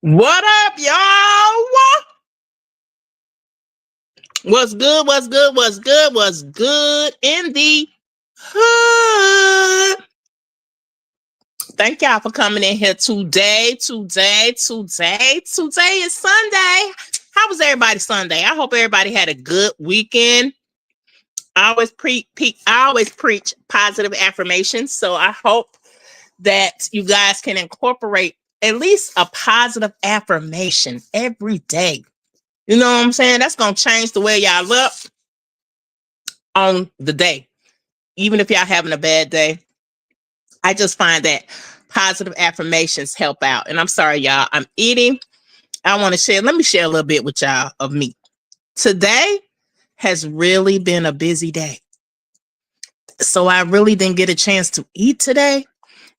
What up, y'all? What's good? What's good? What's good? What's good in the hood? Thank y'all for coming in here today. Today is Sunday. How was everybody's Sunday? I hope everybody had a good weekend. I always preach positive affirmations, so I hope that you guys can incorporate at least a positive affirmation every day. You know what I'm saying? That's going to change the way y'all look on the day. Even if y'all having a bad day, I just find that positive affirmations help out. And I'm sorry, y'all, I'm eating. Let me share a little bit with y'all of me. Today has really been a busy day. So I really didn't get a chance to eat today.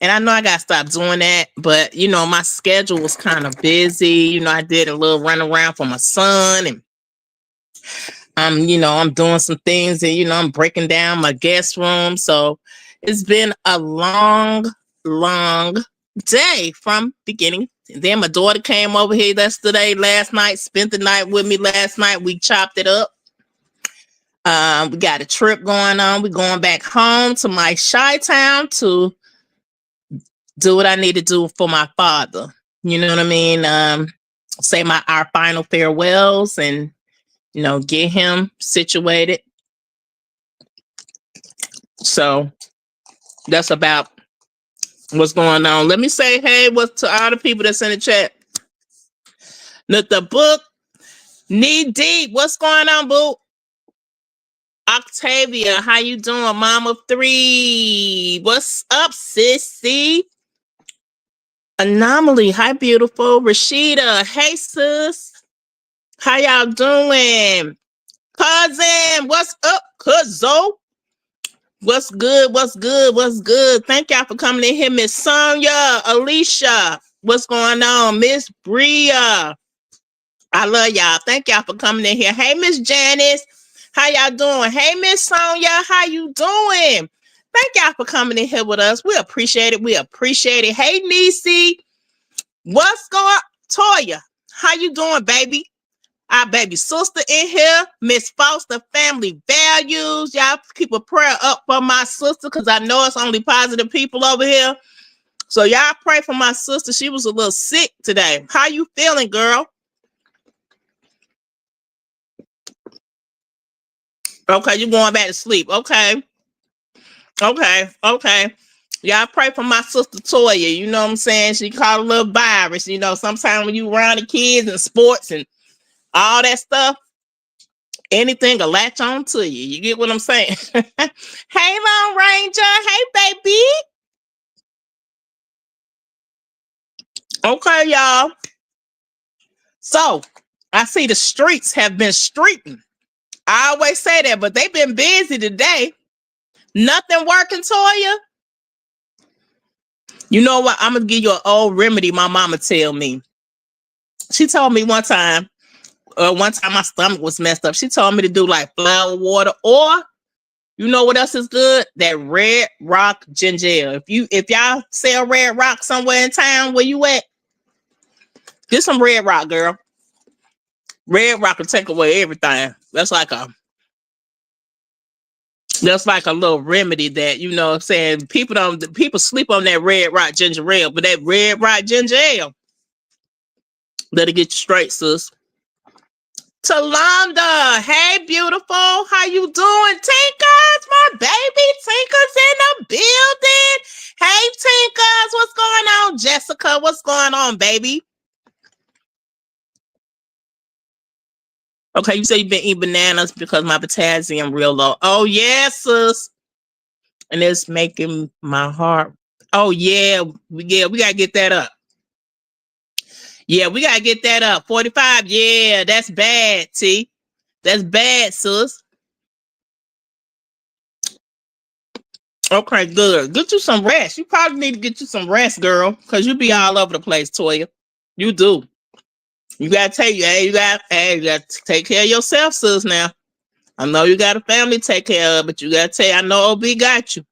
And I know I got to stop doing that. But, my schedule was kind of busy. I did a little run around for my son, and I'm doing some things, and, I'm breaking down my guest room. So it's been a long day from beginning. Then my daughter came over here last night, spent the night with me last night. We chopped it up. We got a trip going on. We're going back home to my Chi-Town to do what I need to do for my father. You know what I mean? Say our final farewells and, get him situated. So that's about what's going on. Let me say hey, what's to all the people that's in the chat. Not the book, knee deep. What's going on, boo? Octavia, how you doing? Mom of 3. What's up, sissy? Anomaly, hi, beautiful. Rashida, hey, sis. How y'all doing? Cousin, what's up, cuzzo? What's good? What's good? What's good? Thank y'all for coming in here, Miss Sonia, Alicia. What's going on, Miss Bria? I love y'all. Thank y'all for coming in here. Hey, Miss Janice. How y'all doing? Hey, Miss Sonia. How you doing? Thank y'all for coming in here with us. We appreciate it. We appreciate it. Hey, Niecy. What's going on? Toya, how you doing, baby? Our baby sister in here. Miss Foster, family values. Y'all keep a prayer up for my sister because I know it's only positive people over here. So y'all pray for my sister. She was a little sick today. How you feeling, girl? Okay, you going back to sleep. Okay. Y'all pray for my sister Toya. You know what I'm saying? She caught a little virus. Sometimes when you around the kids and sports and all that stuff, anything will latch on to you. You get what I'm saying? Hey, Lone Ranger. Hey, baby. Okay, y'all. So, I see the streets have been streeting. I always say that, but they've been busy today. Nothing working, Toya. You know what? I'm going to give you an old remedy my mama tell me. She told me one time my stomach was messed up. She told me to do like flour water, or you know what else is good? That Red Rock ginger ale. If y'all sell Red Rock somewhere in town where you at, get some Red Rock, girl. Red Rock will take away everything. That's like a little remedy that, you know what I'm saying, people sleep on that Red Rock ginger ale, but that Red Rock ginger ale, that'll get you straight, sis. Talonda, hey, beautiful. How you doing? Tinkas, my baby. Tinkas in the building. Hey, Tinkas, what's going on? Jessica, what's going on, baby? Okay, you say you've been eating bananas because my potassium real low. Oh, yes, sis. And it's making my heart. Oh, yeah. We got to get that up. Yeah, we got to get that up. 45. Yeah, that's bad, T. That's bad, sis. Okay, good. Get you some rest. You probably need to get you some rest, girl, because you be all over the place, Toya. You do. You got to you got to take care of yourself, sis, now. I know you got a family to take care of, but you got to I know OB got you.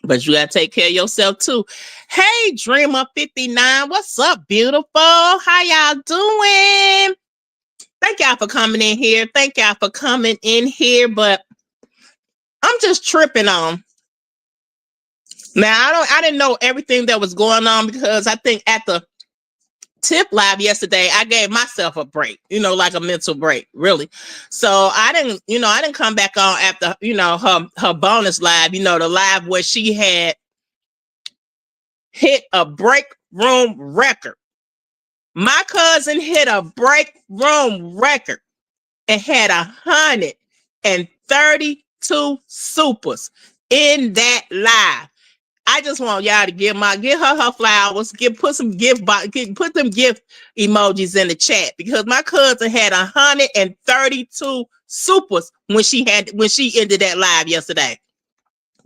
But you gotta take care of yourself too. Hey, Dreamer 59, what's up, beautiful? How y'all doing? Thank y'all for coming in here. Thank y'all for coming in here. But I'm just tripping on. Now I didn't know everything that was going on, because I think at the tip live yesterday, I gave myself a break, like a mental break, really. So I didn't come back on after, her bonus live, the live where she had hit a break room record. My cousin hit a break room record and had 132 supers in that live. I just want y'all to give her flowers, put them gift emojis in the chat, because my cousin had 132 supers when she ended that live yesterday.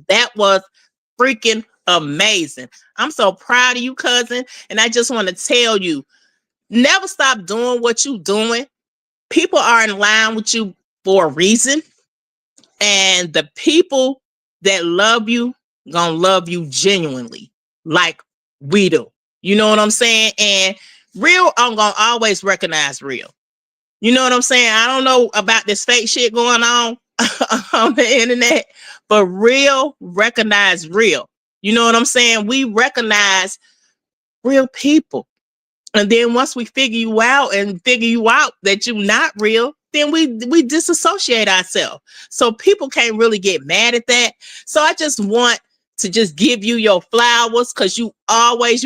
That was freaking amazing. I'm so proud of you, cousin. And I just want to tell you, never stop doing what you're doing. People are in line with you for a reason. And the people that love you gonna love you genuinely, like we do. You know what I'm saying? And real, I'm gonna always recognize real. You know what I'm saying? I don't know about this fake shit going on on the internet, but real recognize real. You know what I'm saying? We recognize real people. And then once we figure you out that you're not real, then we disassociate ourselves. So people can't really get mad at that. So I just want to just give you your flowers, because you always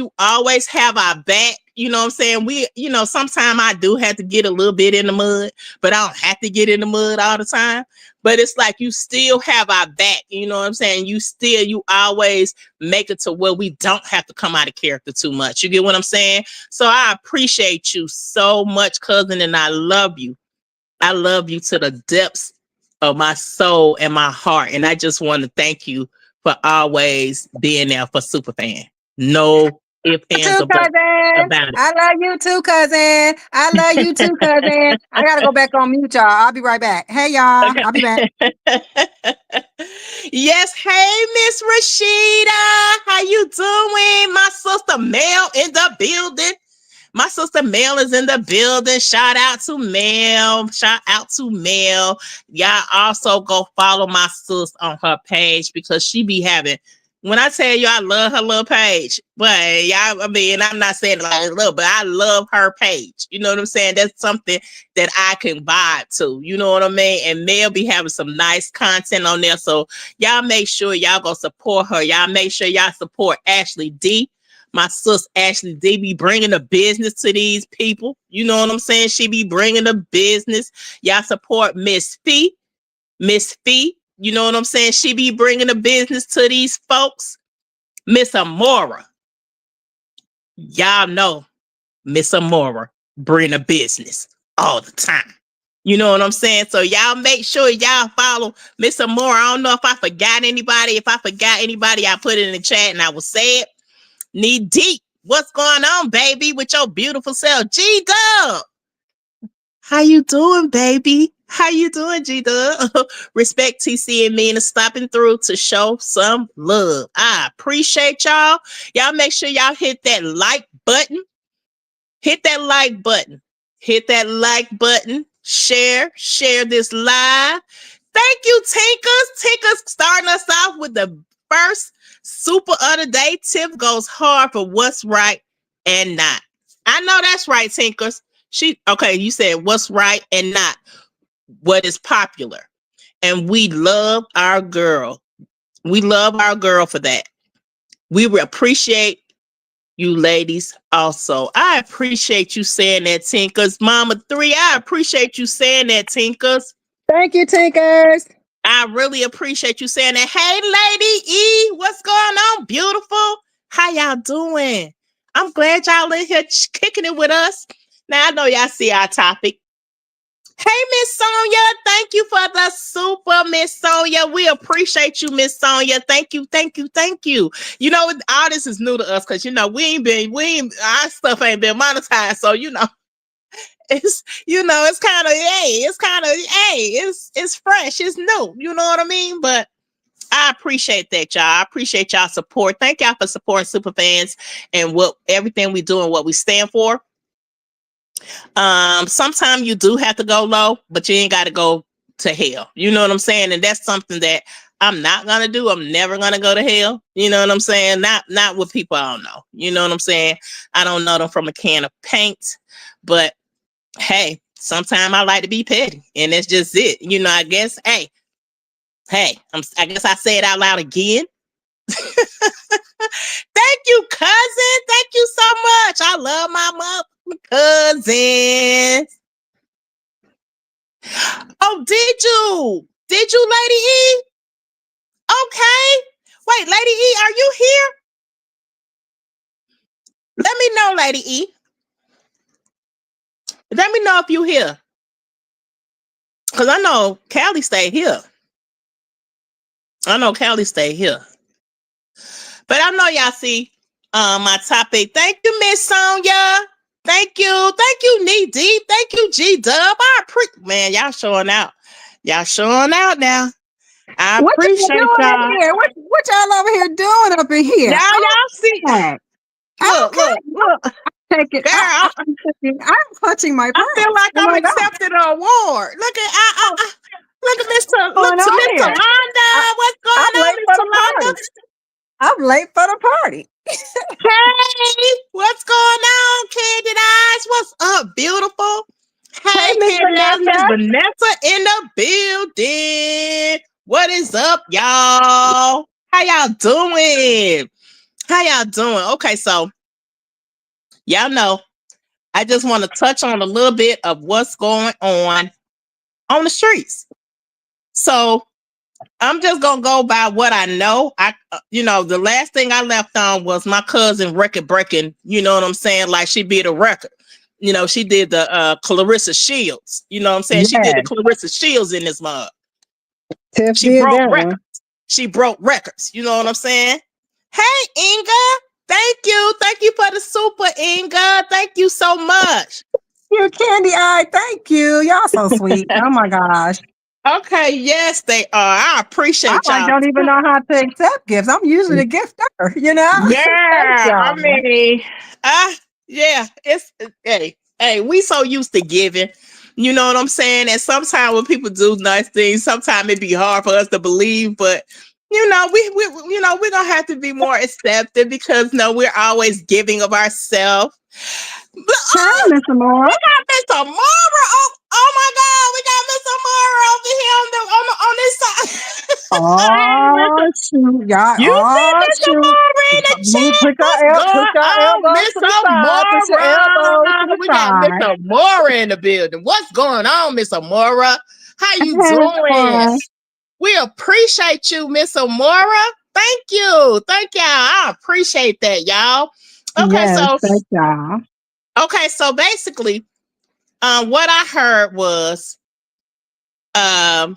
have our back. You know what I'm saying? We, sometimes I do have to get a little bit in the mud, but I don't have to get in the mud all the time. But it's like you still have our back. You know what I'm saying? You always make it to where we don't have to come out of character too much. You get what I'm saying? So I appreciate you so much, cousin, and I love you. I love you to the depths of my soul and my heart. And I just want to thank you for always being there for Superfan. No ifs, ands, or buts about it. I love you too, cousin. I love you too, cousin. I gotta go back on mute, y'all. I'll be right back. Hey, y'all. Okay. I'll be back. Yes. Hey, Miss Rashida. How you doing? My sister Mel in the building. My sister Mel is in the building. Shout out to Mel. Y'all also go follow my sis on her page, because she be having, when I tell you I love her little page, but y'all, I'm not saying it like love, but I love her page. You know what I'm saying? That's something that I can vibe to. You know what I mean? And Mel be having some nice content on there. So y'all make sure y'all go support her. Y'all make sure y'all support Ashley D. My sis Ashley D be bringing the business to these people. You know what I'm saying? She be bringing the business. Y'all support Miss Fee. You know what I'm saying? She be bringing the business to these folks. Miss Amora. Y'all know Miss Amora bring the business all the time. You know what I'm saying? So y'all make sure y'all follow Miss Amora. I don't know if I forgot anybody. If I forgot anybody, I put it in the chat and I will say it. Need Deep, what's going on, baby, with your beautiful self? G-Dub, how you doing, baby? How you doing, G-Dub? Respect TC and me and stopping through to show some love. I appreciate y'all. Y'all make sure y'all hit that like button. Hit that like button. Share this live. Thank you, Tinkers starting us off with the first super of the day. Tip goes hard for what's right and not. I know that's right, Tinkers. You said what's right and not what is popular. And we love our girl. We love our girl for that. We appreciate you ladies also. I appreciate you saying that, Tinkers. Mama 3, I appreciate you saying that, Tinkers. Thank you, Tinkers. I really appreciate you saying that. Hey, Lady E, what's going on, beautiful? How y'all doing? I'm glad y'all in here kicking it with us. Now, I know y'all see our topic. Hey, Miss Sonia, thank you for the super, Miss Sonia. We appreciate you, Miss Sonia. Thank you. You know, all this is new to us, because, our stuff ain't been monetized. So, it's fresh, it's new. You know what I mean? But I appreciate that, y'all. I appreciate y'all support. Thank y'all for supporting Superfans and what everything we do and what we stand for. Sometimes you do have to go low, but you ain't got to go to hell. You know what I'm saying? And that's something that I'm not gonna do. I'm never gonna go to hell. You know what I'm saying? Not with people I don't know. You know what I'm saying? I don't know them from a can of paint, but hey, sometimes I like to be petty, and that's just it. You know, I guess. Hey, I guess I say it out loud again. Thank you, cousin. Thank you so much. I love my mother cousins. Oh, did you? Did you, Lady E? Okay. Wait, Lady E, are you here? Let me know, Lady E. Let me know if you here. Because I know Callie stayed here. I know Callie stayed here. But I know y'all see my topic. Thank you, Miss Sonia. Thank you. Thank you, Knee Deep. Thank you, G-Dub. Man, y'all showing out. Y'all showing out now. I What y'all appreciate doing y'all. in here? What y'all over here doing up in here? Now y'all see. Look. Take it. Girl, I'm clutching my pearls. I feel like Oh I'm my God. accepting an award. Look at Mr. What's going on Mr. here? Londa. What's going I'm late on, for Mr. the Londa? party. I'm late for the party. Hey, what's going on, Candid Eyes? What's up, beautiful? Hey, Miss Candid Eyes, Miss Vanessa. Vanessa in the building. What is up, y'all? How y'all doing? Okay, so y'all know I just want to touch on a little bit of what's going on the streets. So I'm just gonna go by what I know. The last thing I left on was my cousin record breaking. You know what I'm saying? Like she beat a record. You know, she did the Clarissa Shields. You know what I'm saying? Yes. She did the Clarissa Shields in this mug. Tiff She did broke that records. She broke records. You know what I'm saying? Hey, Inga. Thank you for the super, Inga. Thank you so much. You're Candy Eye. Thank you. Y'all so sweet. Oh my gosh. Okay, yes, they are. I appreciate y'all. Don't even know how to accept gifts. I'm usually the gifter, you know? Yeah, I mean, yeah, hey, we so used to giving. You know what I'm saying? And sometimes when people do nice things, sometimes it be hard for us to believe, but we're gonna have to be more accepted because we're always giving of ourselves. Hi, Miss Amora. We got Miss Amora. Oh my God, we got Miss Amora over here on this side. Oh, shoot. Y'all. You see Miss Amora in the chat? What's going on, Miss Amora? We got Miss Amora in the building. What's going on, Miss Amora? How you doing? We appreciate you, Miss Amora. Thank you. Thank y'all. I appreciate that, y'all. Okay, yes, thank y'all. Okay, so basically, what I heard was, I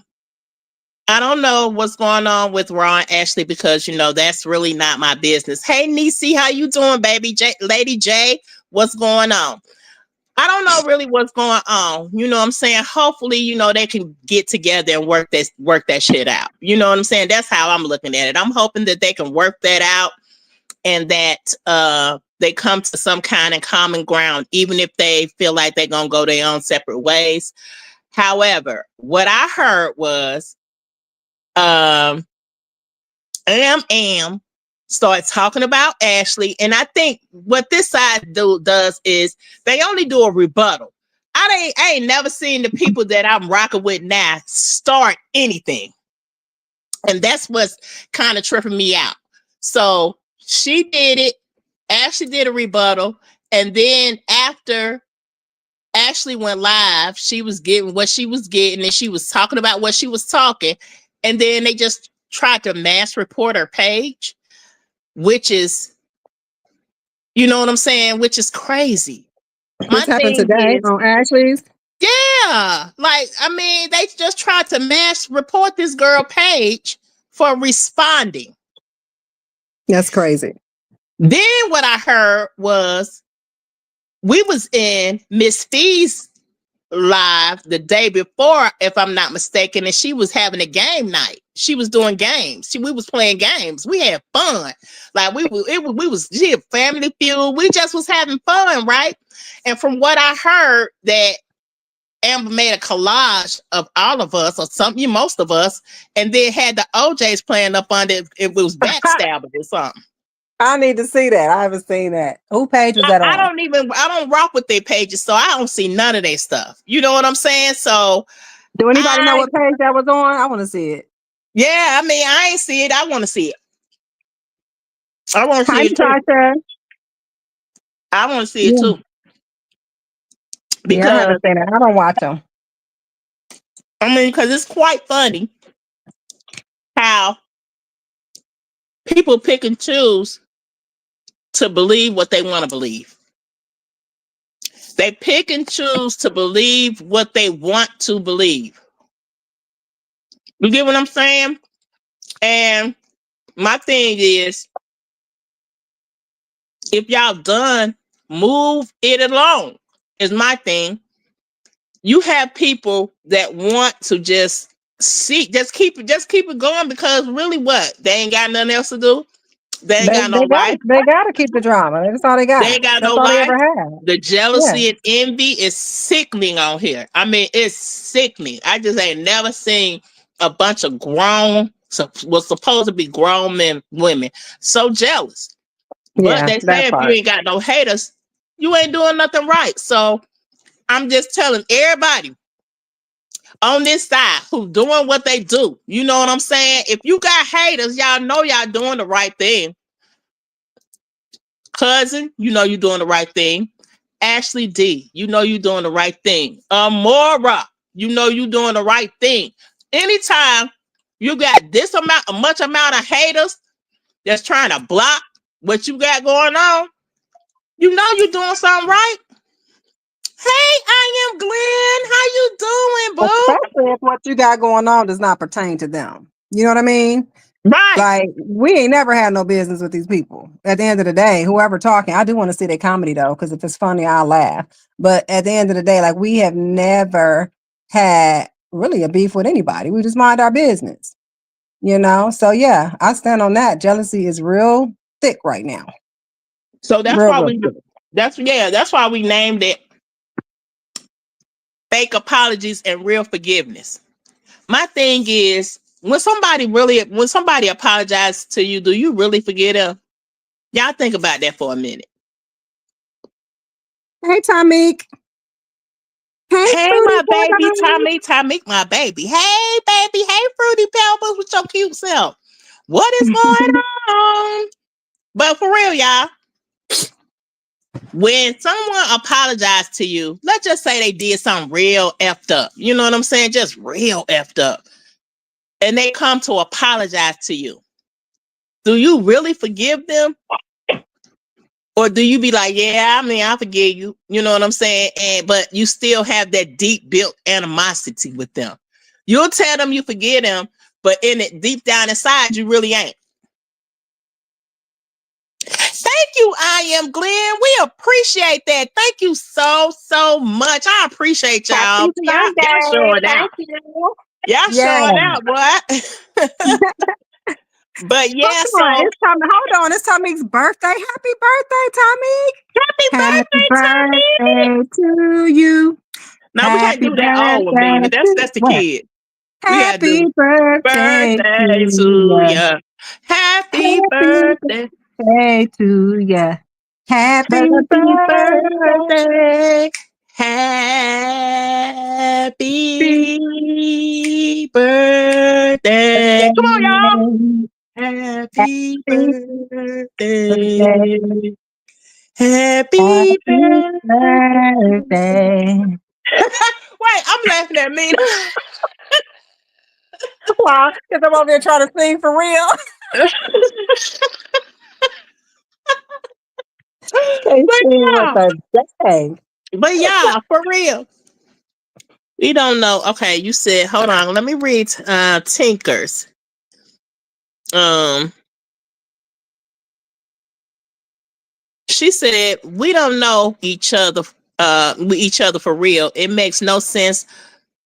don't know what's going on with Ron Ashley because that's really not my business. Hey, Niecy, how you doing, baby? Lady J, what's going on? I don't know really what's going on. You know what I'm saying? Hopefully, they can get together and work that shit out. You know what I'm saying? That's how I'm looking at it. I'm hoping that they can work that out and that they come to some kind of common ground, even if they feel like they're going to go their own separate ways. However, what I heard was Am starts talking about Ashley, and I think what this side does is they only do a rebuttal. I ain't never seen the people that I'm rocking with now start anything, and that's what's kind of tripping me out. So she did it. Ashley did a rebuttal, and then after Ashley went live, she was getting what she was getting, and she was talking about what she was talking, and then they just tried to mass report her page, which is, you know what I'm saying, which is crazy. This happened today on Ashley's? Yeah, like, I mean, they just tried to mass report this girl page for responding. That's crazy. Then what I heard was we was in Miss Fee's live the day before, if I'm not mistaken, and she was having a game night. She was doing games. We was playing games. We had fun. Like she had Family Feud. We just was having fun, right? And from what I heard, that Amber made a collage of all of us, or something, most of us, and then had the OJs playing up on it. It was backstabbing or something. I need to see that. I haven't seen that. Who page was that on? I don't rock with their pages, so I don't see none of their stuff. You know what I'm saying? So do anybody know what page that was on? I want to see it. Yeah, I mean, I ain't see it. I want to see it. I want to see it too. I want to see it too. Because I haven't seen it. I don't watch them. I mean, because it's quite funny how people pick and choose to believe what they want to believe. They pick and choose to believe what they want to believe. You get what I'm saying? And my thing is, if y'all done, move it along, is my thing. You have people that want to just keep it going, because really what? They ain't got nothing else to do. They ain't got no life. They gotta keep the drama. That's all they got. They ain't got no life. They ever had. The jealousy and envy is sickening on here. I mean, it's sickening. I just ain't never seen a bunch of was supposed to be grown men, women, so jealous. But they say if you ain't got no haters, you ain't doing nothing right. So I'm just telling everybody on this side who doing what they do. You know what I'm saying? If you got haters, y'all know y'all doing the right thing. Cousin, you know you're doing the right thing. Ashley D, you know you're doing the right thing. Amora, you know you're doing the right thing. Anytime you got much amount of haters that's trying to block what you got going on, you know you're doing something right. Hey, I am Glenn. How you doing, boo? Especially if what you got going on does not pertain to them. You know what I mean? Right. Like, we ain't never had no business with these people. At the end of the day, whoever talking, I do want to see their comedy though, because if it's funny, I'll laugh. But at the end of the day, like, we have never had really a beef with anybody. We just mind our business. You know? So yeah, I stand on that. Jealousy is real thick right now. So that's that's why we named it Fake Apologies and Real Forgiveness. My thing is, when somebody apologizes to you, do you really forget them? Y'all think about that for a minute. Hey, Tamik. Hey, my baby, Tamik, my baby. Hey, baby. Hey, Fruity Pebbles with your cute self. What is going on? But for real, y'all, when someone apologizes to you, let's just say they did something real effed up. You know what I'm saying? Just real effed up. And they come to apologize to you. Do you really forgive them? Or do you be like, yeah, I mean, I forgive you. You know what I'm saying? But you still have that deep built animosity with them. You'll tell them you forgive them, but in it, deep down inside, you really ain't. Thank you, I Am Glenn. We appreciate that. Thank you so much. I appreciate y'all. Y'all showing out. Y'all showing out, boy. But yeah, hold on. It's Tamik's birthday. Happy birthday, Tamik. Happy birthday to you. No, we can't do that old one, baby. That's the kid. Happy birthday to you. Happy birthday to you. Happy birthday. Happy birthday. Come on, y'all. Happy birthday. Happy birthday. Wait, I'm laughing at me. Wow, because I'm over there trying to sing for real. But yeah, for real. We don't know. Okay, you said, hold on, let me read Tinkers. She said, we don't know each other with each other for real. It makes no sense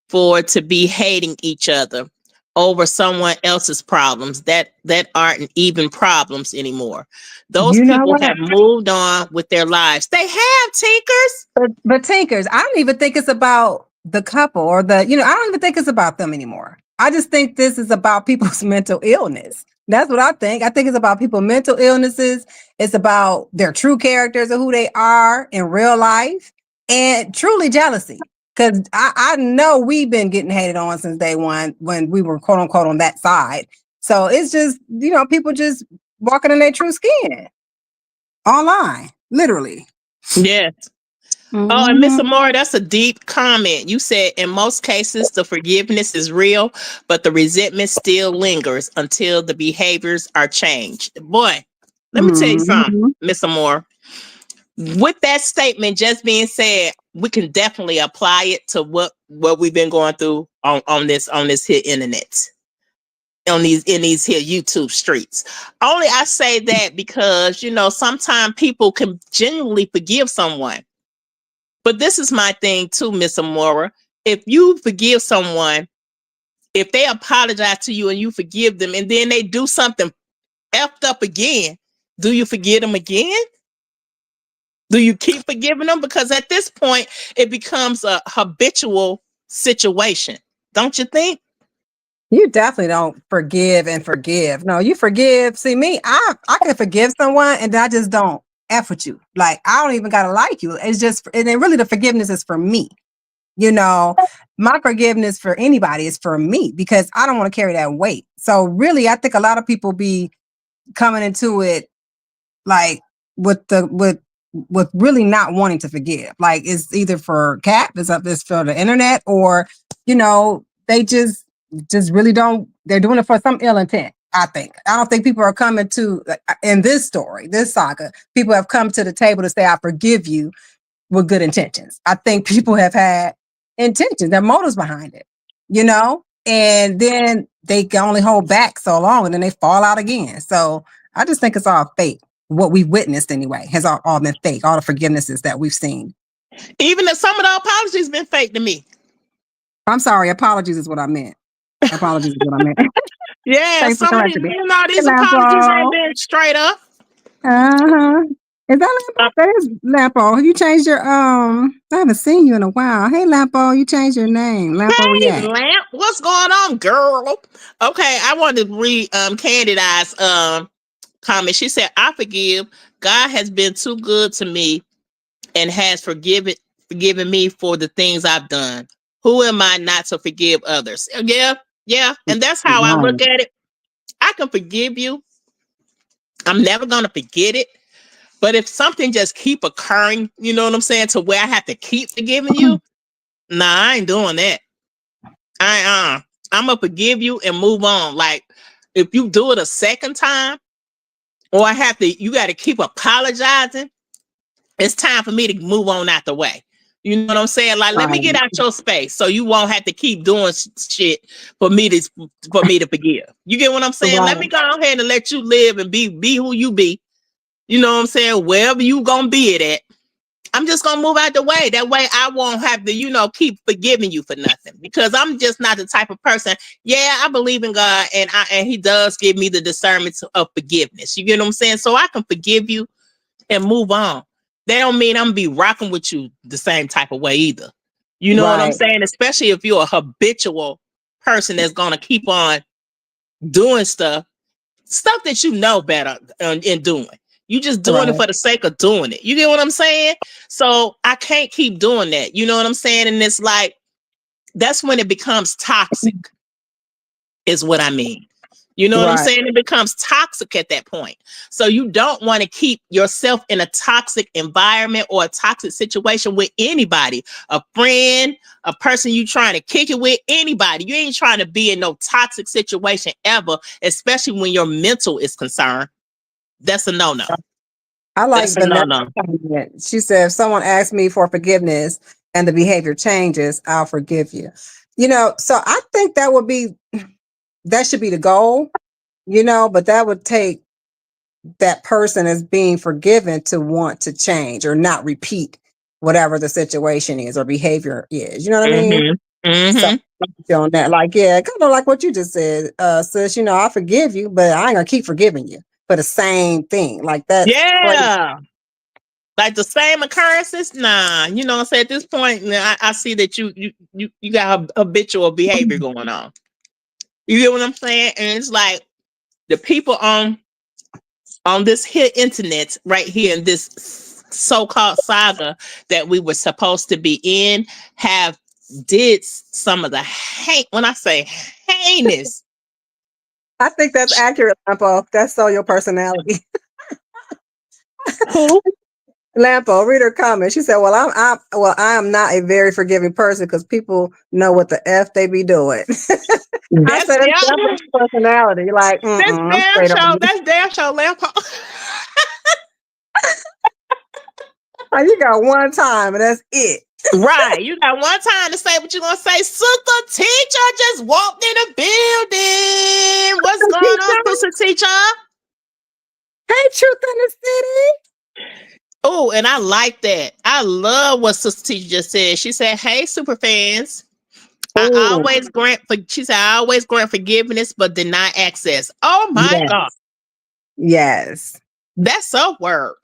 for to be hating each other over someone else's problems that aren't even problems anymore. Those You know people what? have moved on with their lives. They have, Tinkers. But Tinkers, I don't even think it's about the couple or I don't even think it's about them anymore. I just think this is about people's mental illness. That's what I think. I think it's about people's mental illnesses. It's about their true characters of who they are in real life and truly jealousy. Because I know we've been getting hated on since day one when we were quote unquote on that side. So it's just, people just walking in their true skin online, literally. Yes. Oh, and Miss Amora, that's a deep comment. You said in most cases the forgiveness is real, but the resentment still lingers until the behaviors are changed. Boy, let me tell you something, Miss Amora. With that statement just being said, we can definitely apply it to what we've been going through on this here internet, in these here YouTube streets. Only I say that because sometimes people can genuinely forgive someone. But this is my thing too, Miss Amora. If you forgive someone, if they apologize to you and you forgive them, and then they do something effed up again, do you forgive them again? Do you keep forgiving them? Because at this point, it becomes a habitual situation. Don't you think? You definitely don't forgive and forgive. No, you forgive. See, me, I can forgive someone and I just don't F with you. Like, I don't even gotta like you. It's just, and then really the forgiveness is for me. My forgiveness for anybody is for me because I don't want to carry that weight. So really, I think a lot of people be coming into it like with really not wanting to forgive. Like it's either for cap, it's for the internet, or they just really don't. They're doing it for some ill intent. I don't think people are coming to in this story, this saga. People have come to the table to say, "I forgive you," with good intentions. I think people have had intentions, their motives behind it, and then they can only hold back so long, and then they fall out again. So I just think it's all fake. What we've witnessed anyway has all been fake. All the forgivenesses that we've seen. Even if some of the apologies been fake to me. I'm sorry. Apologies is what I meant. Apologies is what I meant. Yeah, Thanks for some of these, correcting me. these apologies ain't been straight up. Is that Lampo? That is Lampo. Have you changed your I haven't seen you in a while. Hey Lampo, you changed your name. Lampo Hey, React. Lamp, what's going on, girl? Okay, I wanted to read Candy Eye's comment. She said, "I forgive. God has been too good to me and has forgiven me for the things I've done. Who am I not to forgive others?" Yeah, and that's how I look at it. I can forgive you. I'm never gonna forget it. But if something just keep occurring, you know what I'm saying, to where I have to keep forgiving you, nah, I ain't doing that. I'm gonna forgive you and move on. Like if you do it a second time, or you got to keep apologizing, it's time for me to move on out the way. You know what I'm saying? Like, let me get out your space so you won't have to keep doing shit for me to forgive. You get what I'm saying? Right. Let me go ahead and let you live and be who you be. You know what I'm saying? Wherever you gonna be it at, I'm just gonna move out the way. That way I won't have to, keep forgiving you for nothing. Because I'm just not the type of person. Yeah, I believe in God and he does give me the discernment of forgiveness. You get what I'm saying? So I can forgive you and move on. That don't mean I'm gonna be rocking with you the same type of way either. You know what I'm saying? Especially if you're a habitual person that's gonna keep on doing stuff that you know better in doing. You just doing it for the sake of doing it. You get what I'm saying? So I can't keep doing that. You know what I'm saying? And it's like, that's when it becomes toxic, is what I mean. You know what I'm saying? It becomes toxic at that point. So you don't want to keep yourself in a toxic environment or a toxic situation with anybody, a friend, a person you trying to kick it with, anybody. You ain't trying to be in no toxic situation ever, especially when your mental is concerned. That's a no-no. I like the comment. She said, if someone asks me for forgiveness and the behavior changes, I'll forgive you. So I think that should be the goal, but that would take that person as being forgiven to want to change or not repeat whatever the situation is or behavior is. You know what I mean? Mm-hmm. So on that, like, yeah, kind of like what you just said, sis, you know, I forgive you, but I ain't gonna keep forgiving you for the same thing. Like that's crazy. Yeah. Like the same occurrences, nah. You know what I'm saying? At this point, I see that you got habitual behavior going on. You get what I'm saying? And it's like the people on this here internet right here in this so-called saga that we were supposed to be in have did some of the when I say heinous. I think that's accurate, Lampo. That's so your personality. Who? Lampo, read her comment. She said, "Well, I am not a very forgiving person because people know what the f they be doing." I said, "That's definitely personality." Like, that's damn show. That's damn show, Lampo. You got one time, and that's it. Right. You got one time to say what you're gonna say. Sister Teacher just walked in the building. What's going on, Sister Teacher? Hey, Truth in the City. Oh, and I like that. I love what Sister Teacher just said. She said, "Hey, super fans. I always grant forgiveness, but deny access." Oh my God. Yes. That's a word.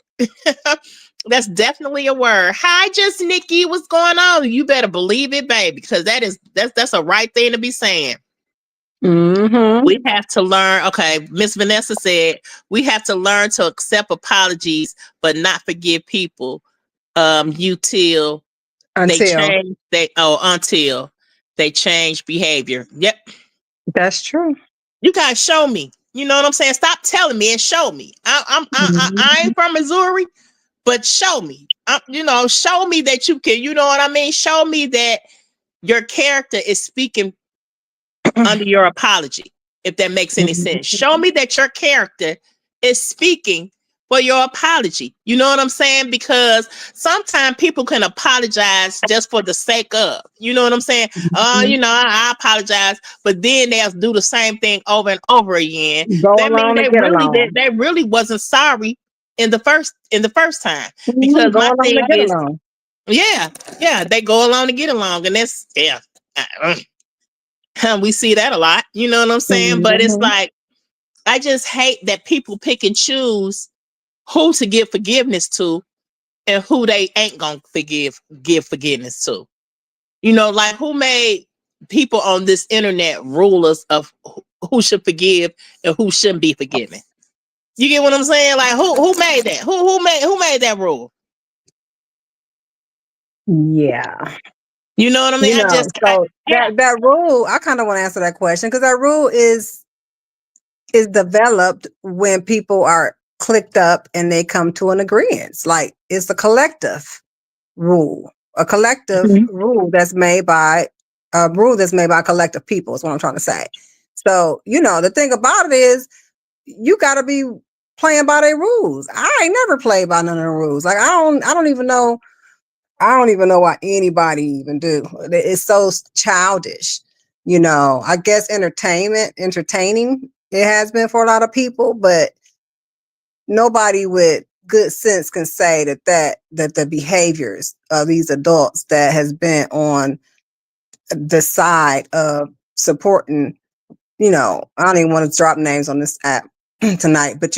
That's definitely a word. Hi, just Nikki. What's going on? You better believe it, baby, because that's a right thing to be saying. Mm-hmm. We have to learn. Okay, Miss Vanessa said we have to learn to accept apologies, but not forgive people. Until they change behavior. Yep, that's true. You guys show me. You know what I'm saying? Stop telling me and show me. I ain't from Missouri. But show me, show me that you can, you know what I mean? Show me that your character is speaking under your apology, if that makes any sense. Show me that your character is speaking for your apology. You know what I'm saying? Because sometimes people can apologize just for the sake of, you know what I'm saying? I apologize, but then they'll do the same thing over and over again. That means they really wasn't sorry in the first time. Because my thing is, they go along to get along, and that's we see that a lot. You know what I'm saying? But it's like, I just hate that people pick and choose who to give forgiveness to and who they ain't gonna give forgiveness to. You know, like who made people on this internet rulers of who should forgive and who shouldn't be forgiven? You get what I'm saying? Like who made that? Who made that rule? Yeah. You know what I mean? That rule, I kind of want to answer that question because that rule is developed when people are clicked up and they come to an agreement. Like it's a collective rule, rule that's made by collective people is what I'm trying to say. So, the thing about it is you got to be playing by their rules. I ain't never played by none of the rules. Like I don't even know why anybody even do. It's so childish. I guess entertaining it has been for a lot of people, but nobody with good sense can say that the behaviors of these adults that has been on the side of supporting, I don't even want to drop names on this app tonight, but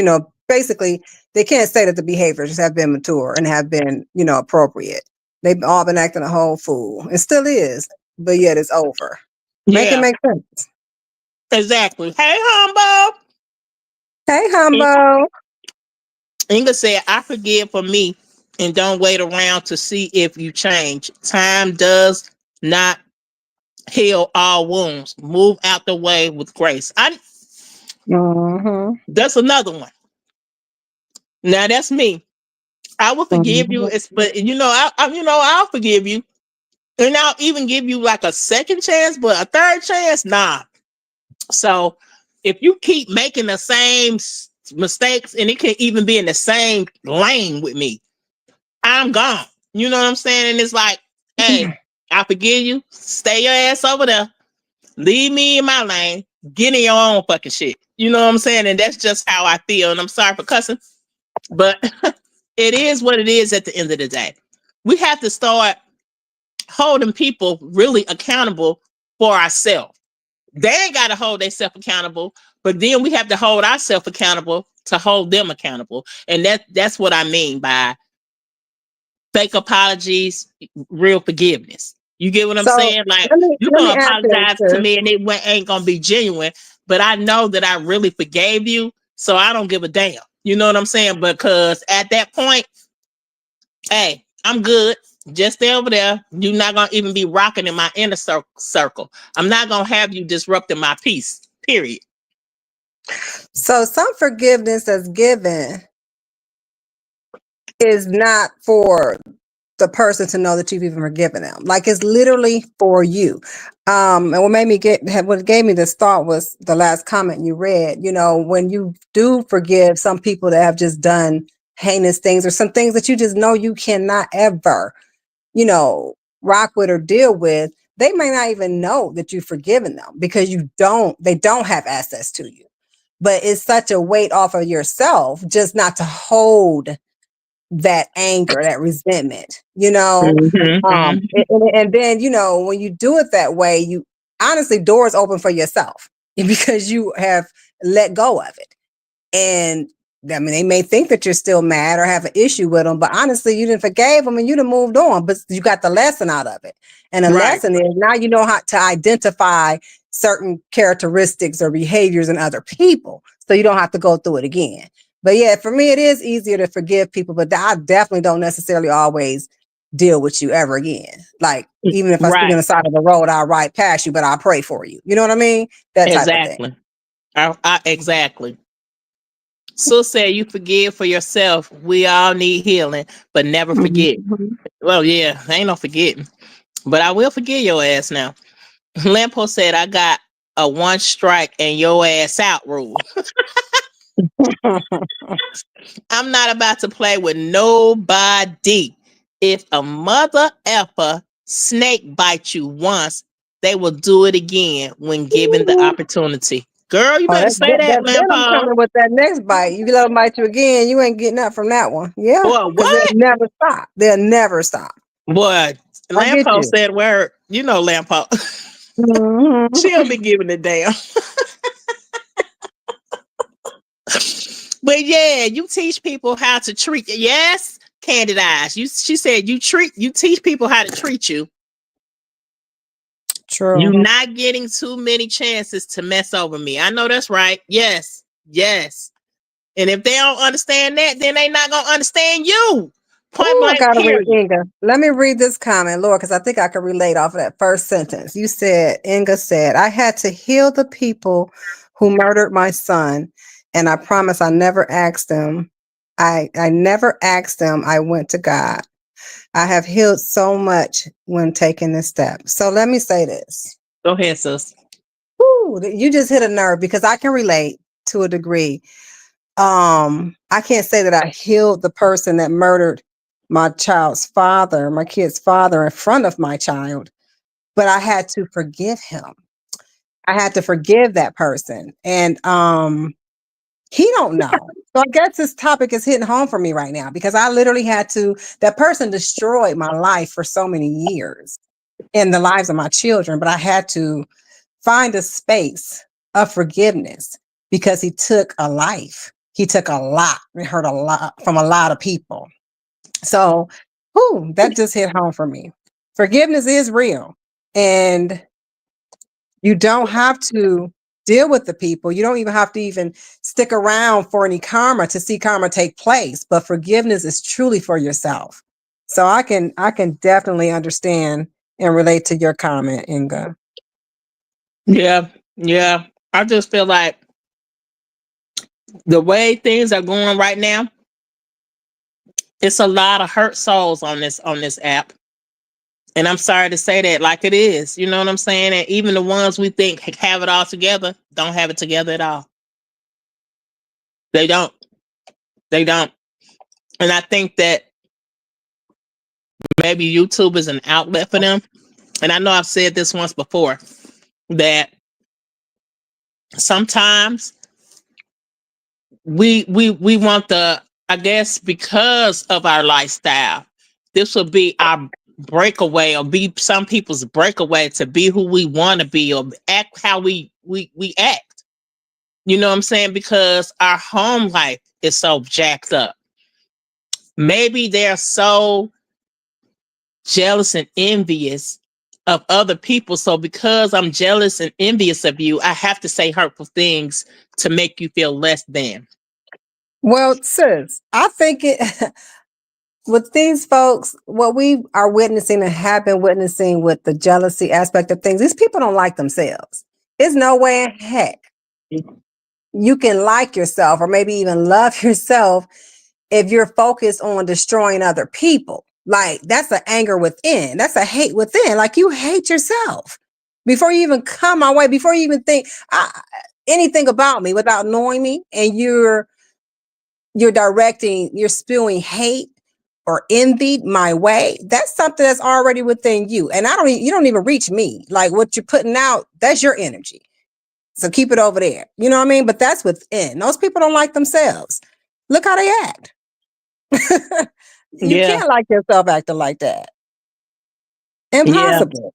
basically they can't say that the behaviors have been mature and have been, appropriate. They've all been acting a whole fool. It still is, but yet it's over. Make it make sense. Exactly. Hey, Humbo. Hey, Humbo. Inga said, I forgive for me and don't wait around to see if you change. Time does not heal all wounds. Move out the way with grace. That's another one. Now that's me. I will forgive you, but I'll forgive you, and I'll even give you like a second chance, but a third chance, nah. So if you keep making the same mistakes, and it can even be in the same lane with me, I'm gone. You know what I'm saying? And it's like, hey, I forgive you. Stay your ass over there. Leave me in my lane. Get in your own fucking shit. You know what I'm saying? And that's just how I feel. And I'm sorry for cussing, but it is what it is at the end of the day. we have to start holding people really accountable for ourselves. They ain't got to hold themselves accountable, but then we have to hold ourselves accountable to hold them accountable. And that's what I mean by fake apologies, real forgiveness. You get what I'm So saying? Like, you let me gonna ask apologize you, to me and ain't gonna be genuine, but I know that I really forgave you, so I don't give a damn. You know what I'm saying? Because at that point, hey, I'm good. Just stay over there. You're not gonna even be rocking in my inner circle. I'm not gonna have you disrupting my peace. Period. so some forgiveness that's given is not for the person to know that you've even forgiven them. Like, it's literally for you. And what gave me this thought was the last comment you read. You know, when you do forgive some people that have just done heinous things or some things that you just know you cannot ever, you know, rock with or deal with, they may not even know that you've forgiven them because they don't have access to you. But it's such a weight off of yourself just not to hold that anger, that resentment, you know. And then, you know, when you do it that way, you honestly, doors open for yourself because you have let go of it. And I mean, they may think that you're still mad or have an issue with them, but honestly, you didn't forgave them and you'd have moved on, but you got the lesson out of it. And the lesson is now you know how to identify certain characteristics or behaviors in other people, so you don't have to go through it again. But yeah, for me, it is easier to forgive people, but I definitely don't necessarily always deal with you ever again. Like, even if I see you on the side of the road, I'll ride past you, but I'll pray for you. You know what I mean? That type of thing. Exactly. So say you forgive for yourself. We all need healing, but never forget. Well, yeah, ain't no forgetting, but I will forgive your ass now. Lampo said, I got a one strike and your ass out rule. I'm not about to play with nobody. If a mother effer snake bites you once, they will do it again when given the opportunity. Girl, you better say that, Then I'm Lampo. coming with that next bite. You let them bite you again, you ain't getting up from that one. Yeah, Boy, because they'll what? never stop. They'll never stop. Boy, I get Lampo you. said word. You know Lampo. Mhm. She don't be giving a damn. But yeah, you teach people how to treat. Yes, Candid Eyes. She said you teach people how to treat you. True. You're not getting too many chances to mess over me. I know that's right. Yes. And if they don't understand that, then they not gonna understand you. Point I blank, gotta read period. Inga. Let me read this comment, Lord, because I think I can relate off of that first sentence. You said, Inga said, I had to heal the people who murdered my son, and I promise I never asked them. I never asked them. I went to God. I have healed so much when taking this step. So let me say this. Go ahead, sis. Woo, you just hit a nerve because I can relate to a degree. I can't say that I healed the person that murdered my child's father, my kid's father, in front of my child, but I had to forgive him. I had to forgive that person. And he don't know. So I guess this topic is hitting home for me right now because I literally had to, that person destroyed my life for so many years in the lives of my children, but I had to find a space of forgiveness because he took a life. He took a lot and hurt a lot from a lot of people. So, that just hit home for me. Forgiveness is real. And you don't have to deal with the people. You don't even have to even stick around for any karma to see karma take place. But forgiveness is truly for yourself. So I can definitely understand and relate to your comment, Inga. Yeah. I just feel like the way things are going right now, it's a lot of hurt souls on this app. And I'm sorry to say that, like it is. You know what I'm saying? And even the ones we think have it all together don't have it together at all. They don't. And I think that maybe YouTube is an outlet for them. And I know I've said this once before, that sometimes we want the, I guess because of our lifestyle, this will be our breakaway, or be some people's breakaway to be who we want to be, or act how we act. You know what I'm saying? Because our home life is so jacked up. Maybe they're so jealous and envious of other people. So because I'm jealous and envious of you, I have to say hurtful things to make you feel less than. Well, sis, I think it with these folks, what we are witnessing and have been witnessing with the jealousy aspect of things, these people don't like themselves. There's no way in heck you can like yourself or maybe even love yourself if you're focused on destroying other people. Like, that's an anger within. That's a hate within. Like, you hate yourself before you even come my way, before you even think anything about me without knowing me, and you're directing, you're spewing hate or envy my way. That's something that's already within you. And you don't even reach me. Like, what you're putting out, that's your energy. So keep it over there. You know what I mean? But that's within. Those people don't like themselves. Look how they act. You can't like yourself acting like that. Impossible.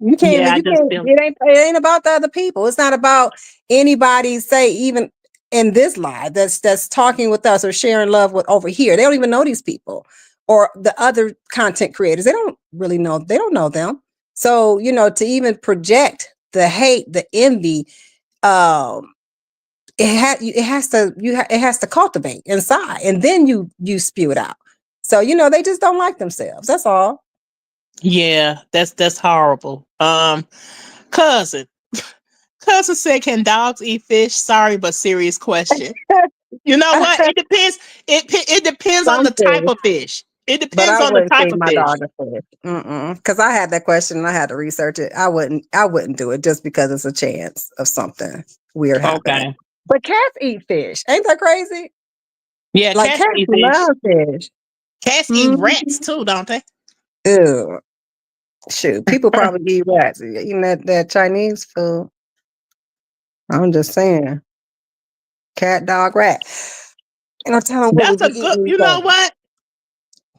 You can't. Yeah, You can't. It ain't about the other people. It's not about anybody. Say even in this live that's talking with us or sharing love with over here. They don't even know these people or the other content creators. They don't really know. They don't know them. So to even project the hate, the envy, it has to cultivate inside, and then you spew it out. So they just don't like themselves. That's all. Yeah, that's horrible. Cousin said, "Can dogs eat fish?" Sorry, but serious question. You know what? It depends. It depends on the type of fish. It depends on the type of fish. Dog a fish. Because I had that question and I had to research it. I wouldn't do it just because it's a chance of something weird happening. Okay. But cats eat fish. Ain't that crazy? Yeah, like cats eat fish. Cats eat rats too, don't they? Ew. Shoot, people probably eat rats. Eating that Chinese food. I'm just saying. Cat, dog, rat. Tell them that's a good. You know what?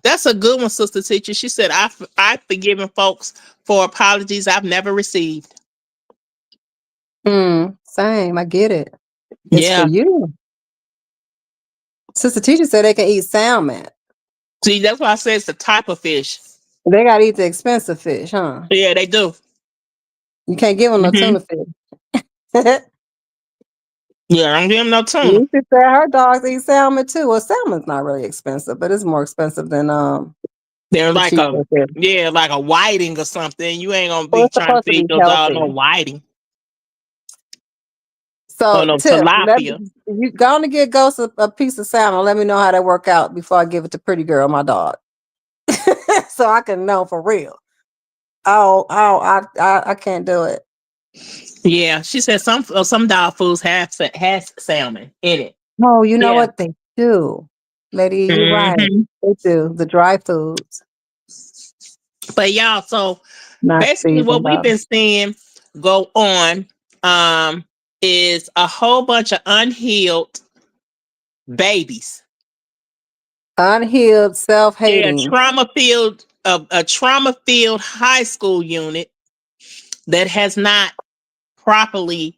That's a good one, Sister Teacher. She said, "I've forgiven folks for apologies I've never received." Same. I get it. It's for you. Sister Teacher said they can eat salmon. See, that's why I say it's the type of fish. They gotta eat the expensive fish, huh? Yeah, they do. You can't give them no tuna fish. Yeah, I don't give them no tuna. You said her dogs eat salmon too. Well, salmon's not really expensive, but it's more expensive than they're like like a whiting or something. You ain't gonna be trying to feed your dog no whiting. So tilapia. You gonna get Ghost a piece of salmon. Let me know how that work out before I give it to Pretty Girl, my dog. So I can know for real. I can't do it. Yeah, she said some dog foods has salmon in it. Oh, you know what they do, lady? You're right. They do the dry foods. But y'all, so basically what we've been seeing go on is a whole bunch of unhealed babies. Unhealed, self-hating. Yeah, a trauma-filled high school unit that has not properly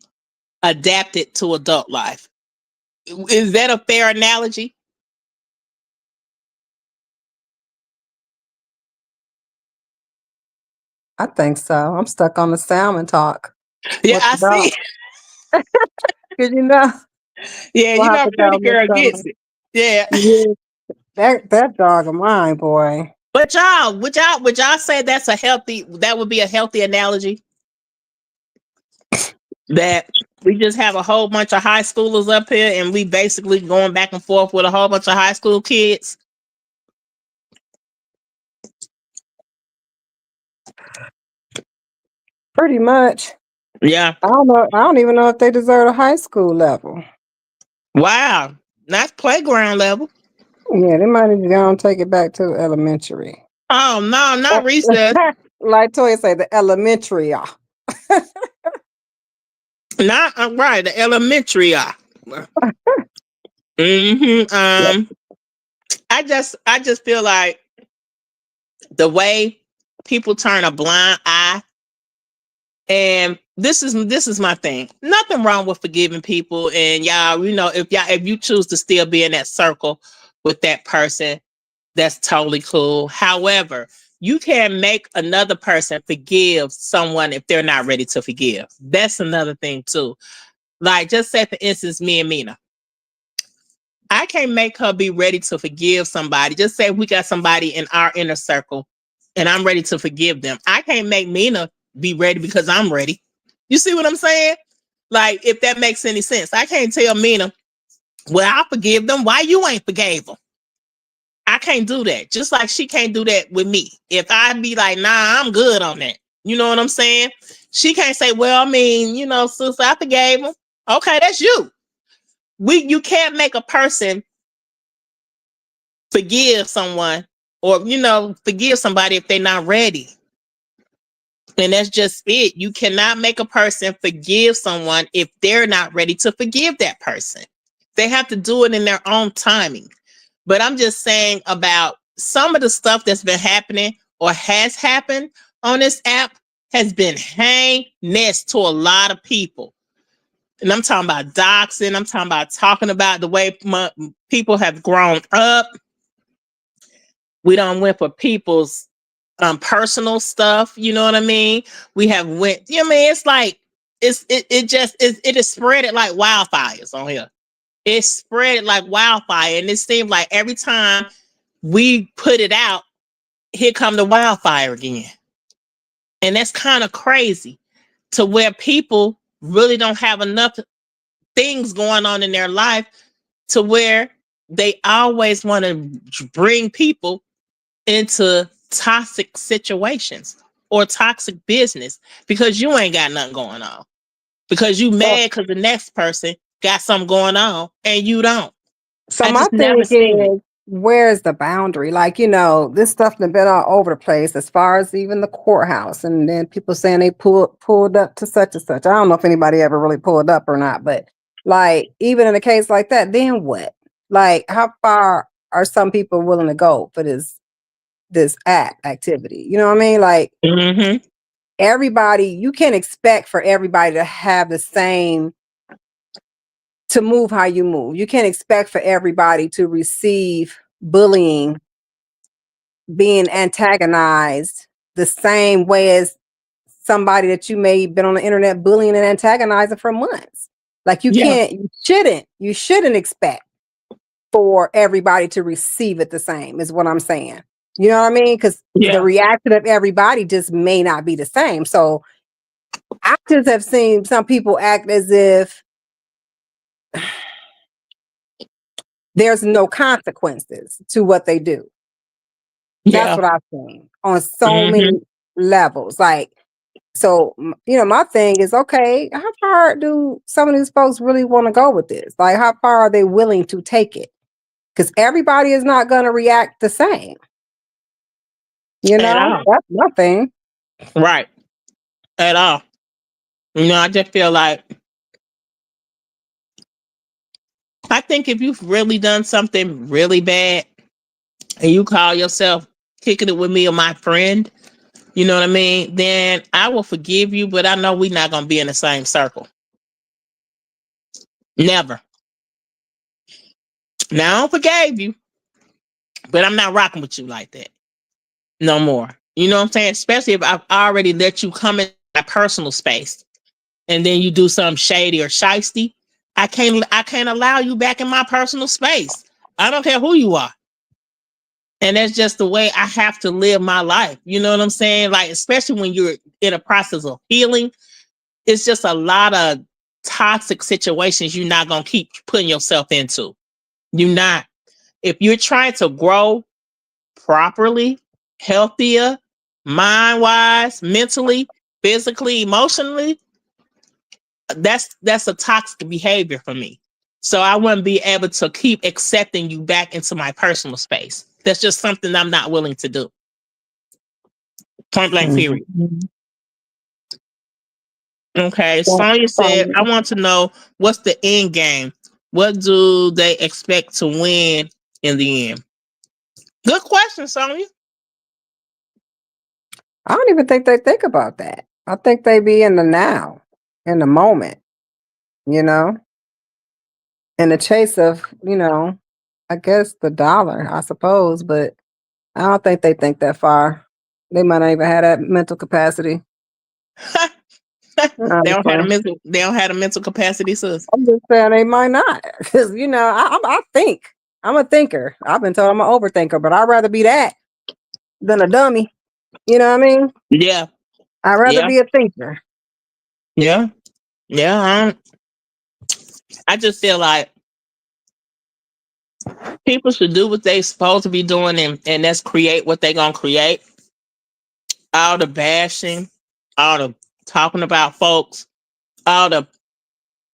adapted to adult life. Is that a fair analogy? I think so. I'm stuck on the salmon talk. Yeah, I see. Cause yeah, Pretty Girl gets it. Yeah. That dog of mine, boy. But would y'all say that would be a healthy analogy? That we just have a whole bunch of high schoolers up here and we basically going back and forth with a whole bunch of high school kids? Pretty much. Yeah. I don't know. I don't even know if they deserve a high school level. Wow. That's playground level. Yeah, they might need to go and take it back to elementary. Oh, no, not recess. Like Toya say, the elementary. Not right, the elementary. I just feel like the way people turn a blind eye. And this is my thing. Nothing wrong with forgiving people. And y'all, if you choose to still be in that circle with that person, that's totally cool. However, you can't make another person forgive someone if they're not ready to forgive. That's another thing too. Like, just say for instance, me and Mina. I can't make her be ready to forgive somebody. Just say we got somebody in our inner circle and I'm ready to forgive them. I can't make Mina be ready because I'm ready. You see what I'm saying? Like, if that makes any sense. I can't tell Mina, well, I forgive them. Why you ain't forgave them? I can't do that. Just like she can't do that with me. If I be like, nah, I'm good on that. You know what I'm saying? She can't say, well, I mean, sister, I forgave them. Okay, that's you. You can't make a person forgive someone or, forgive somebody if they're not ready. And that's just it. You cannot make a person forgive someone if they're not ready to forgive that person. They have to do it in their own timing. But I'm just saying about some of the stuff that's been happening or has happened on this app has been heinous to a lot of people. And I'm talking about doxing. I'm talking about the way people have grown up. We don't went for people's personal stuff. You know what I mean? We have went. It's like it is spread it like wildfires on here. It spread like wildfire, and it seemed like every time we put it out, here come the wildfire again. And that's kind of crazy to where people really don't have enough things going on in their life to where they always want to bring people into toxic situations or toxic business because you ain't got nothing going on. Because you mad because the next person got something going on and you don't. So I my just thing never seen it. is, where's the boundary? Like, this stuff has been all over the place as far as even the courthouse, and then people saying they pulled up to such and such. I don't know if anybody ever really pulled up or not, but like, even in a case like that, then what? Like, how far are some people willing to go for this activity? You know what I mean? Like, everybody, you can't expect for everybody to have the same, to move how you move. You can't expect for everybody to receive bullying, being antagonized the same way as somebody that you may have been on the internet bullying and antagonizing for months. Like, you shouldn't expect for everybody to receive it the same, is what I'm saying. You know what I mean? Because the reaction of everybody just may not be the same. So I just have seen some people act as if there's no consequences to what they do. That's what I've seen on so many levels. Like, so, my thing is, okay, how far do some of these folks really want to go with this? Like, how far are they willing to take it? Because everybody is not going to react the same. That's my thing. Right. At all. I just feel like, I think if you've really done something really bad and you call yourself kicking it with me or my friend, you know what I mean? Then I will forgive you, but I know we're not going to be in the same circle. Never. Now, I don't forgive you, but I'm not rocking with you like that. No more. You know what I'm saying? Especially if I've already let you come in my personal space and then you do something shady or shisty. I can't allow you back in my personal space. I don't care who you are. And that's just the way I have to live my life. You know what I'm saying? Like, especially when you're in a process of healing, it's just a lot of toxic situations you're not going to keep putting yourself into. You're not. If you're trying to grow properly, healthier, mind-wise, mentally, physically, emotionally, that's a toxic behavior for me. So I wouldn't be able to keep accepting you back into my personal space. That's just something I'm not willing to do. Point blank, period. Okay, Sonia said, I want to know, what's the end game? What do they expect to win in the end? Good question, Sonia. I don't even think they think about that. I think they be in the now, in the moment, you know, in the chase of, I guess the dollar, I suppose, but I don't think they think that far. They might not even have that mental capacity. Honestly. They don't have a mental capacity, sis. I'm just saying they might not, because I think I'm a thinker. I've been told I'm an overthinker, but I'd rather be that than a dummy. You know what I mean? Yeah, I'd rather yeah, be a thinker. yeah, yeah. I just feel like people should do what they supposed to be doing, and that's create what they gonna create. All the bashing, all the talking about folks, all the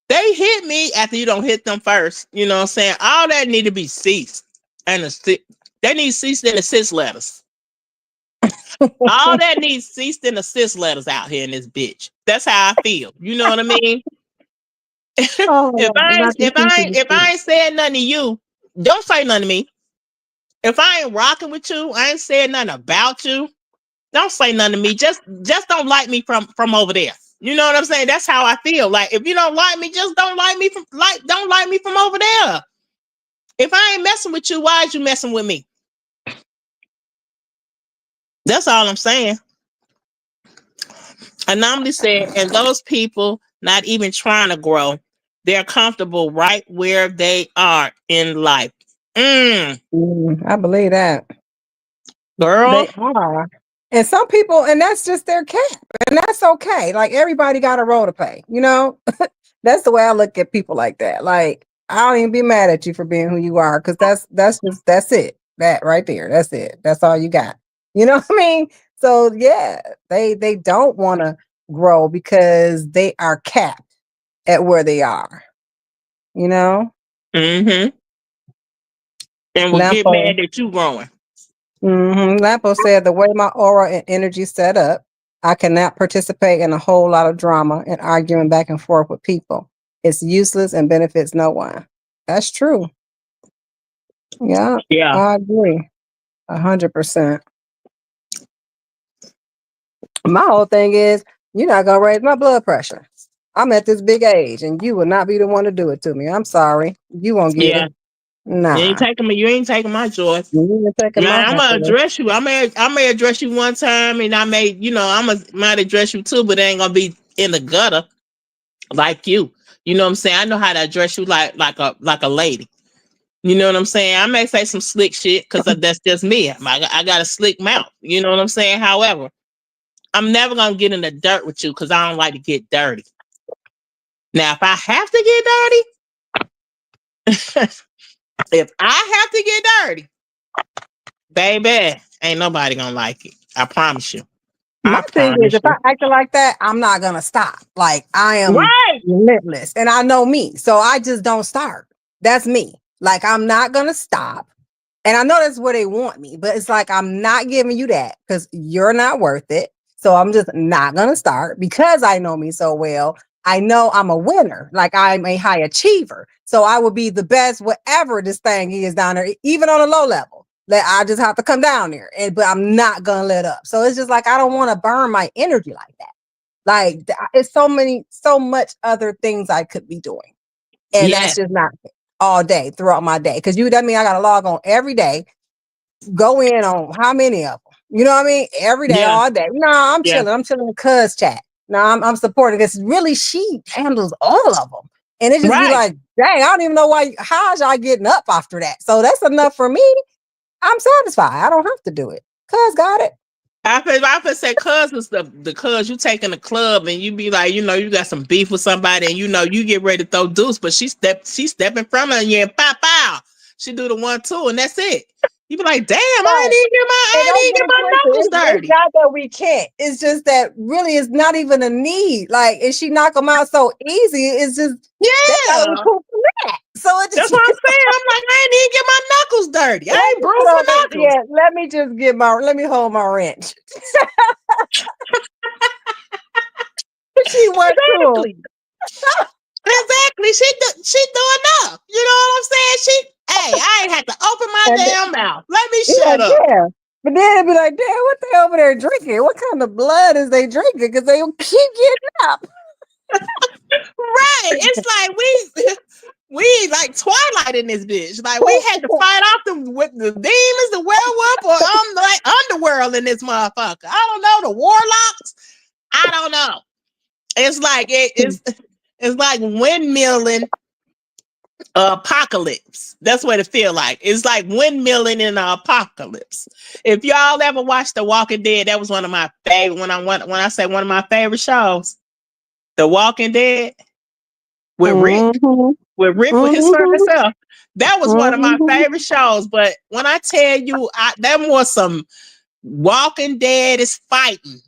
they hit me after you don't hit them first. You know what I'm saying? All that need to be ceased. And they need ceased and assist letters. All that needs ceased and assist letters out here in this bitch. That's how I feel. You know what I mean? Oh, not the If I ain't saying nothing to you, don't say nothing to me. If I ain't rocking with you, I ain't saying nothing about you. Don't say nothing to me. Just don't like me from over there. You know what I'm saying? That's how I feel. Like if you don't like me, just don't like me from over there. If I ain't messing with you, why is you messing with me? That's all I'm saying. Anomaly said, and those people not even trying to grow, they're comfortable right where they are in life. I believe that. Girl. They are. And some people, and that's just their cap. And that's okay. Like everybody got a role to play, That's the way I look at people like that. Like, I don't even be mad at you for being who you are, because that's it. That right there. That's it. That's all you got. You know what I mean? So yeah, they don't want to grow because they are capped at where they are, you know? Mm-hmm. And will get Lampo, mad that you growing. Lampo said the way my aura and energy set up, I cannot participate in a whole lot of drama and arguing back and forth with people. It's useless and benefits no one. That's true. Yeah, Yeah. I agree. 100%. My whole thing is, you're not gonna raise my blood pressure. I'm at this big age, and you will not be the one to do it to me. I'm sorry. You won't get Yeah. it. Nah. You ain't taking my joy. You ain't taking my Now I'm gonna happiness. address you. I may address you one time, and I may, might address you too, but it ain't gonna be in the gutter like you. You know what I'm saying? I know how to address you like a lady. You know what I'm saying? I may say some slick shit because that's just me. I got a slick mouth. You know what I'm saying? However, I'm never gonna get in the dirt with you because I don't like to get dirty. Now, if I have to get dirty, if I have to get dirty, baby, ain't nobody gonna like it. I promise you. My I thing is, promise if I you. acting like that, I'm not gonna stop. Like I am Right. relentless, and I know me, so I just don't start. That's me. Like I'm not gonna stop, and I know that's where they want me, but it's like I'm not giving you that because you're not worth it. So I'm just not gonna start because I know me so well. I know I'm a winner. Like I'm a high achiever, so I will be the best whatever this thing is down there, even on a low level. That I just have to come down there, but I'm not gonna let up. So it's just like I don't want to burn my energy like that. Like it's so much other things I could be doing, and that's Yes. just not all day throughout my day. Because that mean I got to log on every day, go in on how many of them. You know what I mean? Every day, Yeah. all day. No, I'm Yeah. chilling. I'm chilling in cuz chat. No, I'm supporting this. Really, she handles all of them. And it just be Right. like, dang, I don't even know why. How's y'all getting up after that? So that's enough for me. I'm satisfied. I don't have to do it. Cuz got it. I could say cuz is the cuz you take in the club and you be like, you got some beef with somebody and you get ready to throw deuce, but she step in front of you and pow pow. She do the 1-2 and that's it. You be like, damn, Right. And I don't didn't get get it my twisted. knuckles It's dirty. not that we can't. It's just that really it's not even a need. Like, if she knock them out so easy, it's just they gotta Yeah. recoup from that. So it That's just what I'm saying. I'm like, I didn't even get my knuckles dirty. I ain't bruised my knuckles. let me hold my wrench. She went to Exactly. Exactly. She doing enough. You know what I'm saying? Hey, I ain't had to open my and damn mouth. Let me yeah, shut up. yeah. But then it'd be like, damn, what they over there drinking? What kind of blood is they drinking? Because they keep getting up. Right. It's like we like Twilight in this bitch. Like we had to fight off with the demons, the werewolf, or like underworld in this motherfucker. I don't know, the warlocks. I don't know. It's like it's like windmilling apocalypse. That's what it feel like. It's like windmilling in an apocalypse. If y'all ever watched The Walking Dead, that was one of my favorite. When I say one of my favorite shows, The Walking Dead with Rick. With Rick with his son himself. That was one of my favorite shows. But when I tell you, that was some Walking Dead is fighting,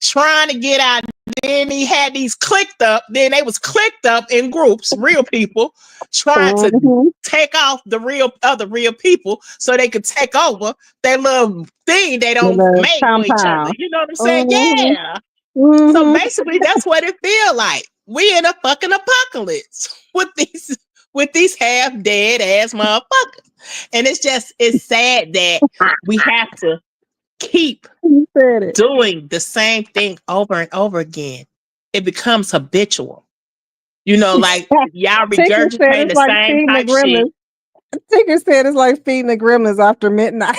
trying to get out. Then he had these clicked up. Then they was clicked up in groups, real people, trying to take off the real people so they could take over their little thing they don't make for each other. You know what I'm saying? Yeah. So basically, that's what it feel like. We in a fucking apocalypse with these half dead ass motherfuckers, and it's sad that we have to keep doing the same thing over and over again. It becomes habitual. You know, like y'all regurgitate the same type shit. Tinker said it's like feeding the gremlins after midnight.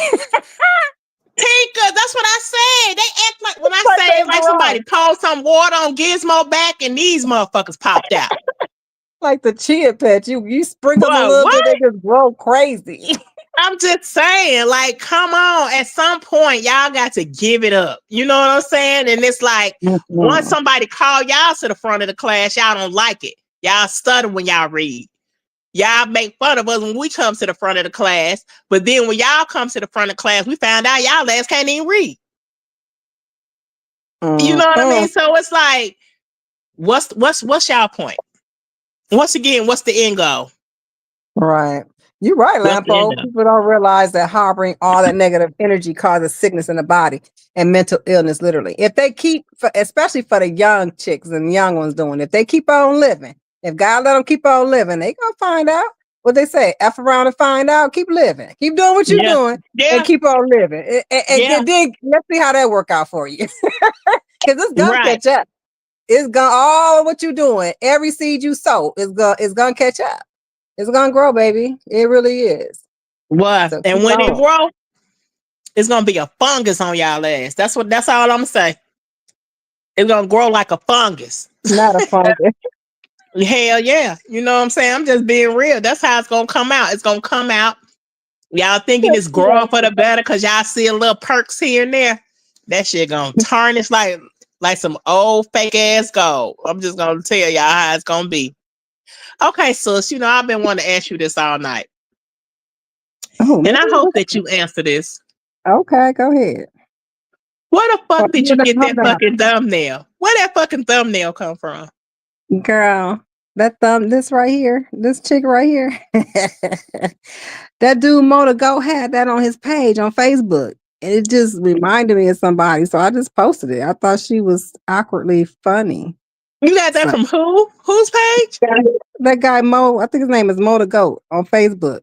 Tinker, that's what I said. They act like when I say it, like somebody poured some water on Gizmo back and these motherfuckers popped out. Like the chia pet, you sprinkle a little bit, they just grow crazy. I'm just saying, like, come on. At some point, y'all got to give it up. You know what I'm saying? And it's like, once somebody call y'all to the front of the class, y'all don't like it. Y'all stutter when y'all read. Y'all make fun of us when we come to the front of the class. But then when y'all come to the front of the class, we found out y'all ass can't even read. You know what I mean? So it's like, what's y'all point? Once again, what's the end goal? Right. You're right, Lampo. People don't realize that harboring all that negative energy causes sickness in the body and mental illness, literally. If they keep, especially for the young chicks and young ones doing, if they keep on living, if God let them keep on living, they gonna find out. What they say, F around and find out, keep living. Keep doing what you're doing and keep on living. And then let's see how that work out for you. Because it's gonna catch up. It's gonna, all what you're doing, every seed you sow is gonna catch up. It's gonna grow, baby. It really is. What? So and when it grow, it's gonna be a fungus on y'all ass. That's all I'm gonna say. It's gonna grow like a fungus. Not a fungus. Hell yeah. You know what I'm saying? I'm just being real. That's how it's gonna come out. It's gonna come out. Y'all thinking it's growing for the better because y'all see a little perks here and there. That shit gonna tarnish like some old fake ass gold. I'm just gonna tell y'all how it's gonna be. Okay, sis, you know, I've been wanting to ask you this all night. And I hope that you answer this. Okay, go ahead. Where the fuck did you get that fucking thumbnail? Where that fucking thumbnail come from? Girl, this right here, this chick right here. That dude Motor Go had that on his page on Facebook. And it just reminded me of somebody. So I just posted it. I thought she was awkwardly funny. You got that from who? Whose page? That guy Mo, I think his name is Motor Goat on Facebook.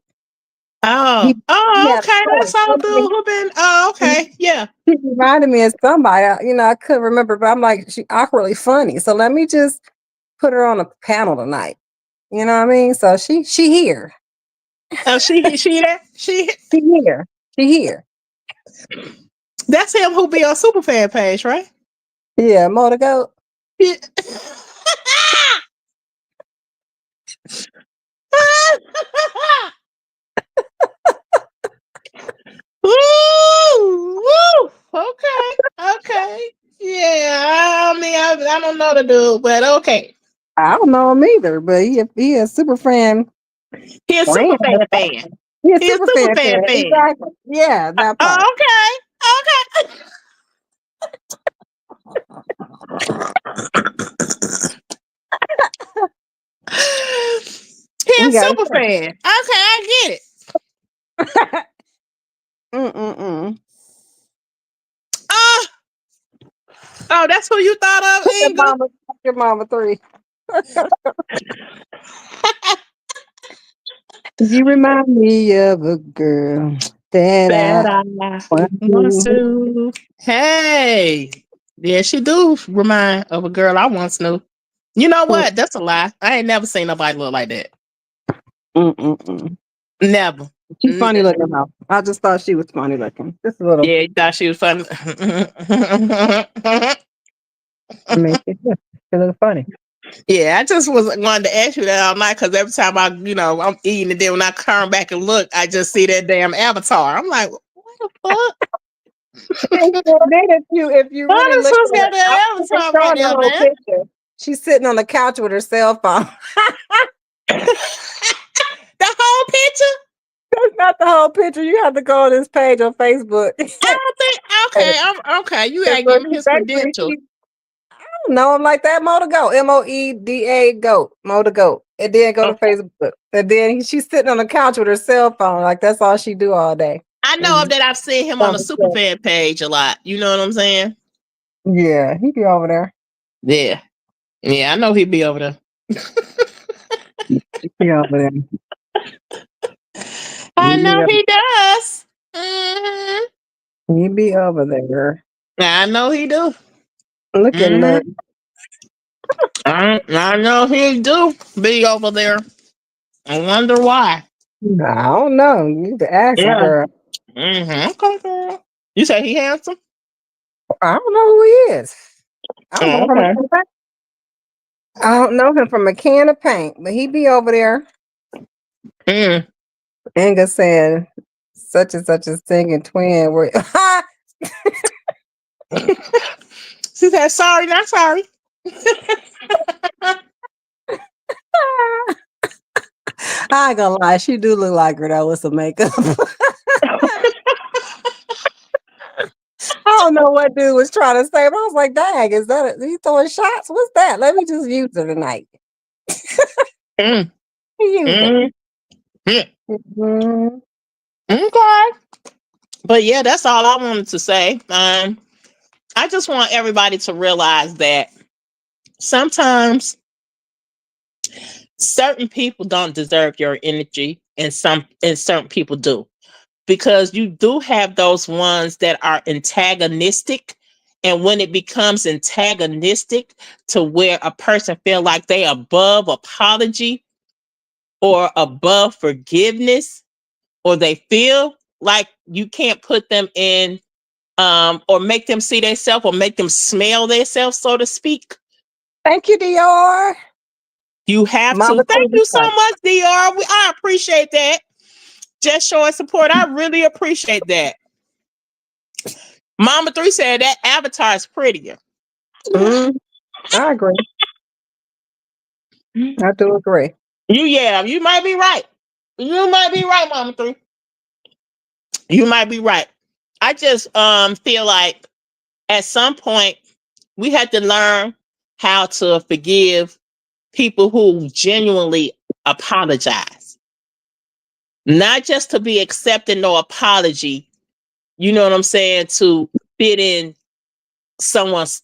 Oh, okay. That's all dude who been. Oh, okay. Yeah. He reminded me of somebody. You know, I couldn't remember, but I'm like, she awkwardly funny. So let me just put her on a panel tonight. You know what I mean? So she here. Oh, she there? She here. She here. That's him who be on Superfan page, right? Yeah, Motor Goat. Yeah. Woo! Okay. Yeah, I mean, I don't know the dude, but okay. I don't know him either, but he a super fan. He's a super fan. He's a super fan. Exactly. Yeah, that part. Okay. He's a super fan. Okay, I get it. Oh, that's who you thought of? Your mama 3. You remind me of a girl. That That I I want once to. knew. Hey, yeah, she do remind of a girl I once knew. You know what? That's a lie. I ain't never seen nobody look like that. Mm-mm-mm. Never. She's Mm, funny looking though. I just thought she was funny looking. Just a little. Yeah, you thought she was funny. I mean, she looks funny. Yeah, I just was wanted to ask you that all night because every time I'm eating and then when I turn back and look, I just see that damn avatar. I'm like, what the fuck? And then if you Why really the look fuck's at her, got I that think they avatar right showing the there, whole man? picture. She's sitting on the couch with her cell phone. The whole picture? That's not the whole picture. You have to go on this page on Facebook. I don't think. Okay, I'm okay. You gotta So give me she his basically, credentials. I don't know him like that. Mo to go. Moeda goat. Mo to goat. And then go to Okay. Facebook. And then she's sitting on the couch with her cell phone. Like that's all she do all day. I know that I've seen him on the Superfan page a lot. You know what I'm saying? Yeah, he be over there. Yeah. Yeah, I know he'd be over there. He be over there. I He be, know he does. Mhm. he be over there. I know he do. Look at Mhm. look. I know he do be over there. I wonder why. I don't know. You need to ask him, Yeah. girl. Okay, girl. You say he handsome? I don't know who he is. I don't know Oh, him from a okay. can of paint. I don't know him from a can of paint, but he be over there. Mm. Inga saying such and such a singing twin. Where She said, sorry, not sorry. I ain't gonna lie, she do look like her though with some makeup. I don't know what dude was trying to say, but I was like, dang, is he throwing shots? What's that? Let me just use it tonight. Mm. Use it. Mm. Mhm. Okay. But yeah, that's all I wanted to say. I just want everybody to realize that sometimes certain people don't deserve your energy and certain people do. Because you do have those ones that are antagonistic, and when it becomes antagonistic to where a person feel like they above apology or above forgiveness, or they feel like you can't put them in or make them see themselves or make them smell themselves, so to speak. Thank you, Dior. You have to. Mama Thank Queen you so Strike. much, DR. I appreciate that. Just showing support. I really appreciate that. Mama 3 said that avatar is prettier. I agree. I do agree. You might be right. You might be right, Mama 3. You might be right. I just feel like at some point we had to learn how to forgive people who genuinely apologize. Not just to be accepting no apology, you know what I'm saying, to fit in someone's,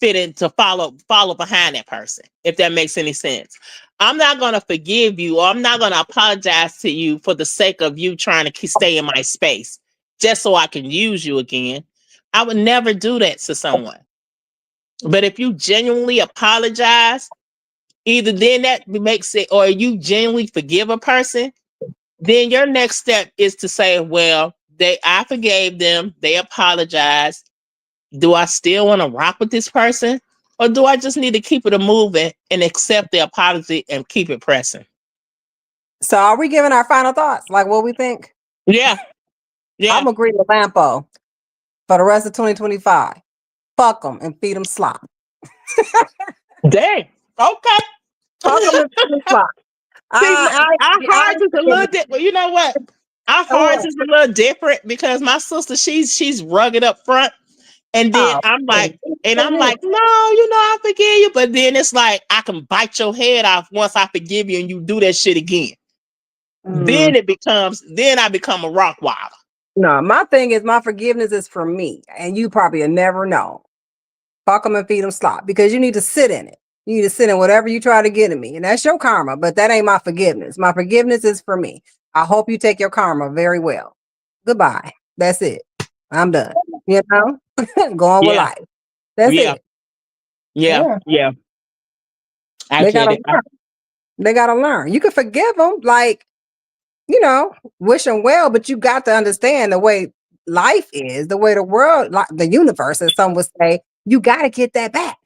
fit in to follow behind that person, if that makes any sense. I'm not going to forgive you, or I'm not going to apologize to you for the sake of you trying to stay in my space just so I can use you again. I would never do that to someone. But if you genuinely apologize, either then that makes it, or you genuinely forgive a person, then your next step is to say, well, I forgave them, they apologized. Do I still want to rock with this person? Or do I just need to keep it a moving and accept the apology and keep it pressing? So are we giving our final thoughts? Like what we think? Yeah. Yeah. I'm agreeing with Lampo for the rest of 2025. Fuck them and feed them slop. Dang. Okay. Fuck them and feed them slop. See, our hearts is a little different. You know what? Our hearts is a little different because my sister, she's rugged up front. And then I'm like, no, I forgive you. But then it's like, I can bite your head off once I forgive you and you do that shit again. Then I become a rock wilder. No, my thing is my forgiveness is for me. And you probably will never know. Fuck them and feed them slop because you need to sit in it. You need to sit in whatever you try to get at me. And that's your karma, but that ain't my forgiveness. My forgiveness is for me. I hope you take your karma very well. Goodbye. That's it. I'm done. You know, going with Yeah. life. That's Yeah. it. Yeah. Yeah. Yeah. I They get gotta it. learn. They gotta learn. You can forgive them, like, wish them well, but you got to understand the way life is, the way the world, like the universe, as some would say, you got to get that back.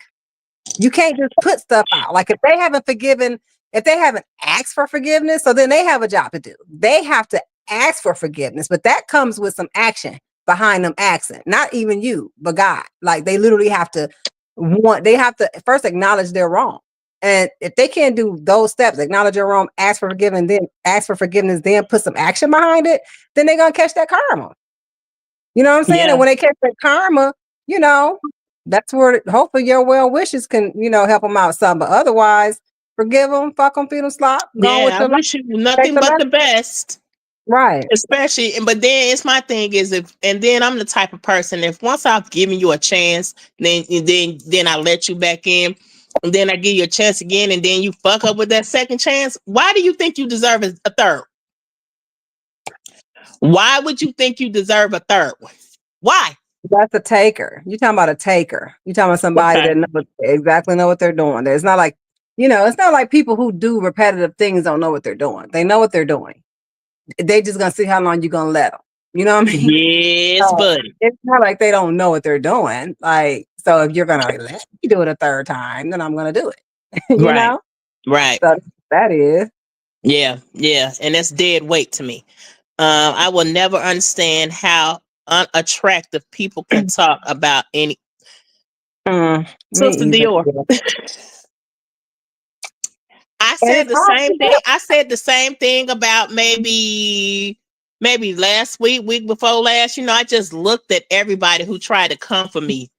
You can't just put stuff out. Like if they haven't asked for forgiveness, so then they have a job to do. They have to ask for forgiveness, but that comes with some action behind them asking. Not even you, but God. Like they literally they have to first acknowledge they're wrong. And if they can't do those steps, acknowledge you're wrong, ask for forgiveness, then ask for forgiveness, then put some action behind it, then they're gonna catch that karma. You know what I'm saying? Yeah. And when they catch that karma, you know, that's where hopefully your well wishes can, help them out some. But otherwise, forgive them, fuck them, feed them slop, go on Yeah. with I your life. wish you Take nothing the but the lesson. best. Right. Especially, but then it's my thing is and then I'm the type of person, if once I've given you a chance, then I let you back in, and then I give you a chance again, and then you fuck up with that second chance. Why do you think you deserve a third? Why would you think you deserve a third one? Why? That's a taker. You're talking about a taker. You're talking about somebody Okay. that exactly know what they're doing. It's not like, it's not like people who do repetitive things don't know what they're doing. They know what they're doing. They just gonna see how long you're gonna let them. You know what I mean? Yes, So buddy. it's not like they don't know what they're doing. Like, so if you're gonna let me do it a third time, then I'm gonna do it. you Right. know? Right. So that is. Yeah. Yeah. And that's dead weight to me. I will never understand how unattractive people can talk about any Me Sister either. Dior. I And said it's the hard same to thing. I said the same thing about maybe last week before last. I just looked at everybody who tried to come for me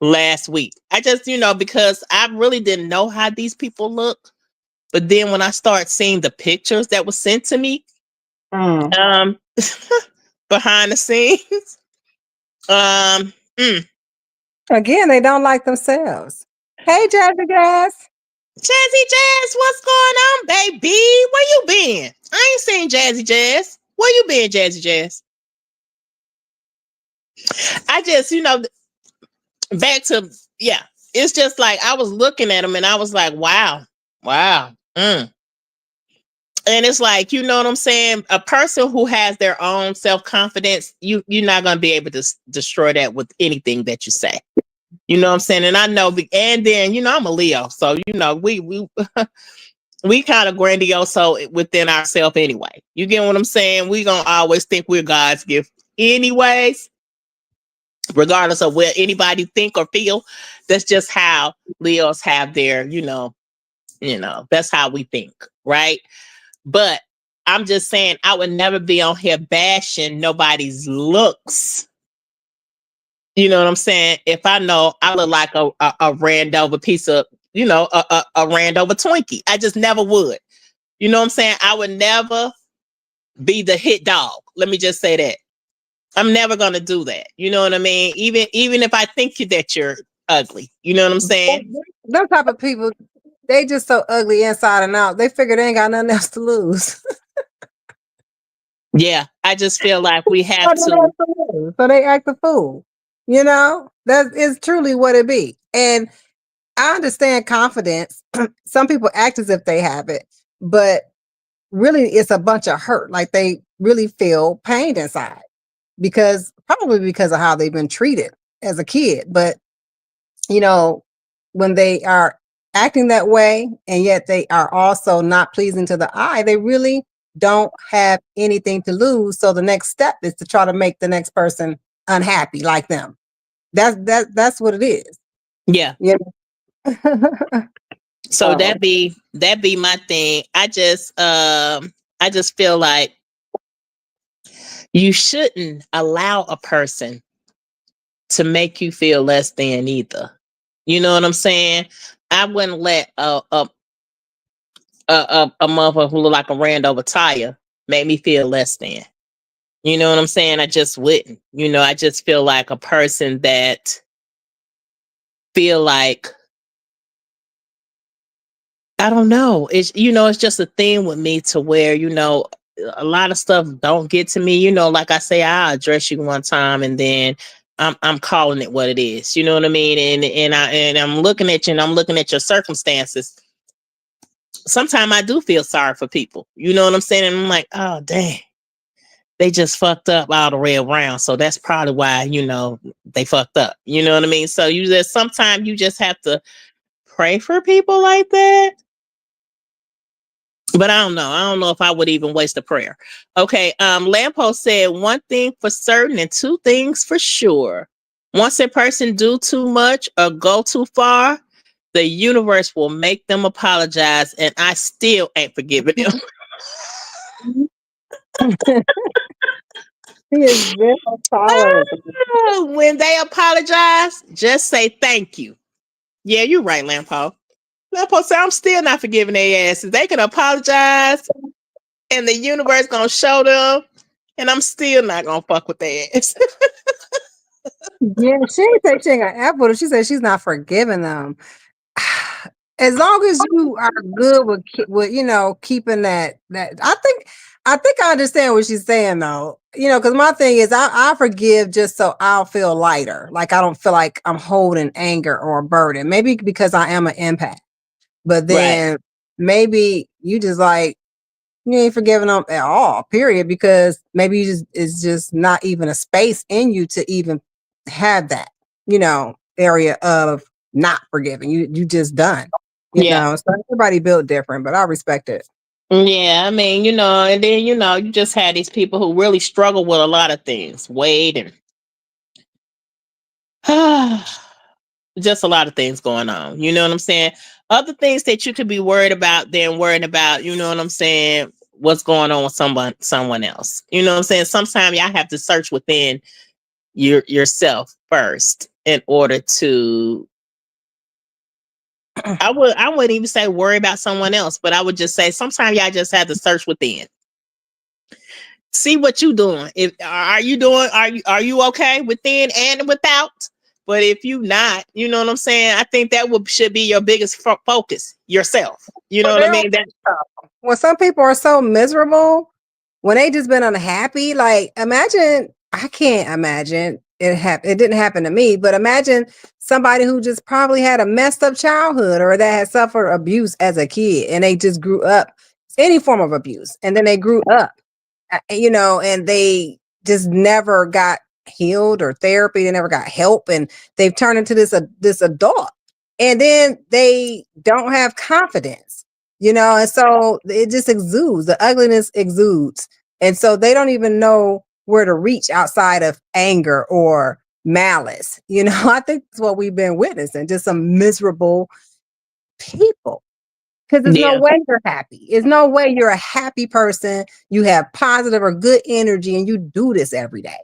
last week. I just, because I really didn't know how these people look. But then when I start seeing the pictures that were sent to me, um, behind the scenes, um, mm, Again, they don't like themselves. Hey, Jazzy Jazz. Jazzy Jazz, what's going on, baby? Where you been? I ain't seen Jazzy Jazz. Where you been, Jazzy Jazz? I just, back to, yeah, it's just like I was looking at him and I was like, wow, wow. And it's like, you know what I'm saying? A person who has their own self-confidence, you're not going to be able to destroy that with anything that you say. You know what I'm saying? And I know, and then, I'm a Leo. So, we we kind of grandiose within ourselves anyway. You get what I'm saying? We going to always think we're God's gift anyways, regardless of what anybody think or feel. That's just how Leos have their, that's how we think, right? But I'm just saying, I would never be on here bashing nobody's looks. You know what I'm saying? If I know I look like a Randover piece of, a Randover Twinkie, I just never would. You know what I'm saying? I would never be the hit dog. Let me just say that. I'm never gonna do that. You know what I mean? Even if I think that you're ugly. You know what I'm saying? Them type of people, they just so ugly inside and out. They figure they ain't got nothing else to lose. Yeah. I just feel like we have to. So they act a fool. That is truly what it be. And I understand confidence. Some people act as if they have it, but really it's a bunch of hurt. Like they really feel pain inside probably because of how they've been treated as a kid. But when they are acting that way and yet they are also not pleasing to the eye, they really don't have anything to lose. So the next step is to try to make the next person unhappy like them. That's what it is. Yeah. Yeah. So that be my thing. I just feel like you shouldn't allow a person to make you feel less than either. You know what I'm saying? I wouldn't let a motherfucker who look like a Randover tire make me feel less than. You know what I'm saying? I just wouldn't. I just feel like a person that feel like, I don't know. It's just a thing with me to where, a lot of stuff don't get to me. Like I say, I'll address you one time and then I'm calling it what it is. You know what I mean? And I'm looking at you and I'm looking at your circumstances. Sometimes I do feel sorry for people. You know what I'm saying? And I'm like, oh dang, they just fucked up all the way around. So that's probably why, they fucked up. You know what I mean? So sometimes you just have to pray for people like that. But I don't know. I don't know if I would even waste a prayer. Okay. Lampo said one thing for certain and two things for sure. Once a person do too much or go too far, the universe will make them apologize, and I still ain't forgiving them. He is very tolerant. When they apologize, just say thank you. Yeah, you're right, Lampo. Lampo said, I'm still not forgiving their asses. They can apologize, and the universe gonna show them, and I'm still not gonna fuck with their ass. Yeah, she ain't say she ain't gonna F with her. She said she's not forgiving them. As long as you are good with keeping that I think I understand what she's saying though. Because my thing is I forgive just so I'll feel lighter. Like I don't feel like I'm holding anger or a burden. Maybe because I am an empath. But then maybe you just like you ain't forgiving them at all, period, because maybe it's just not even a space in you to even have that, area of not forgiving. You just done. So everybody built different, but I respect it. Yeah, I mean, and then you just had these people who really struggle with a lot of things. Wade and just a lot of things going on. You know what I'm saying? Other things that you could be worried about than worrying about, you know what I'm saying, what's going on with someone else. You know what I'm saying? Sometimes y'all have to search within yourself first in order to I wouldn't even say worry about someone else, but I would just say sometimes y'all just have to search within. See what you doing. Are you okay within and without? But if you not, you know what I'm saying? I think that should be your biggest focus, yourself. You know what I mean? When some people are so miserable, when they just been unhappy, like imagine, I can't imagine it didn't happen to me, but imagine somebody who just probably had a messed up childhood or that had suffered abuse as a kid and they just grew up any form of abuse and then they grew up, and they just never got healed or therapy, they never got help, and they've turned into this adult, and then they don't have confidence, and so it just exudes, the ugliness exudes, and so they don't even know where to reach outside of anger or malice. I think that's what we've been witnessing, just some miserable people. Because there's no way you're happy. There's no way you're a happy person. You have positive or good energy and you do this every day.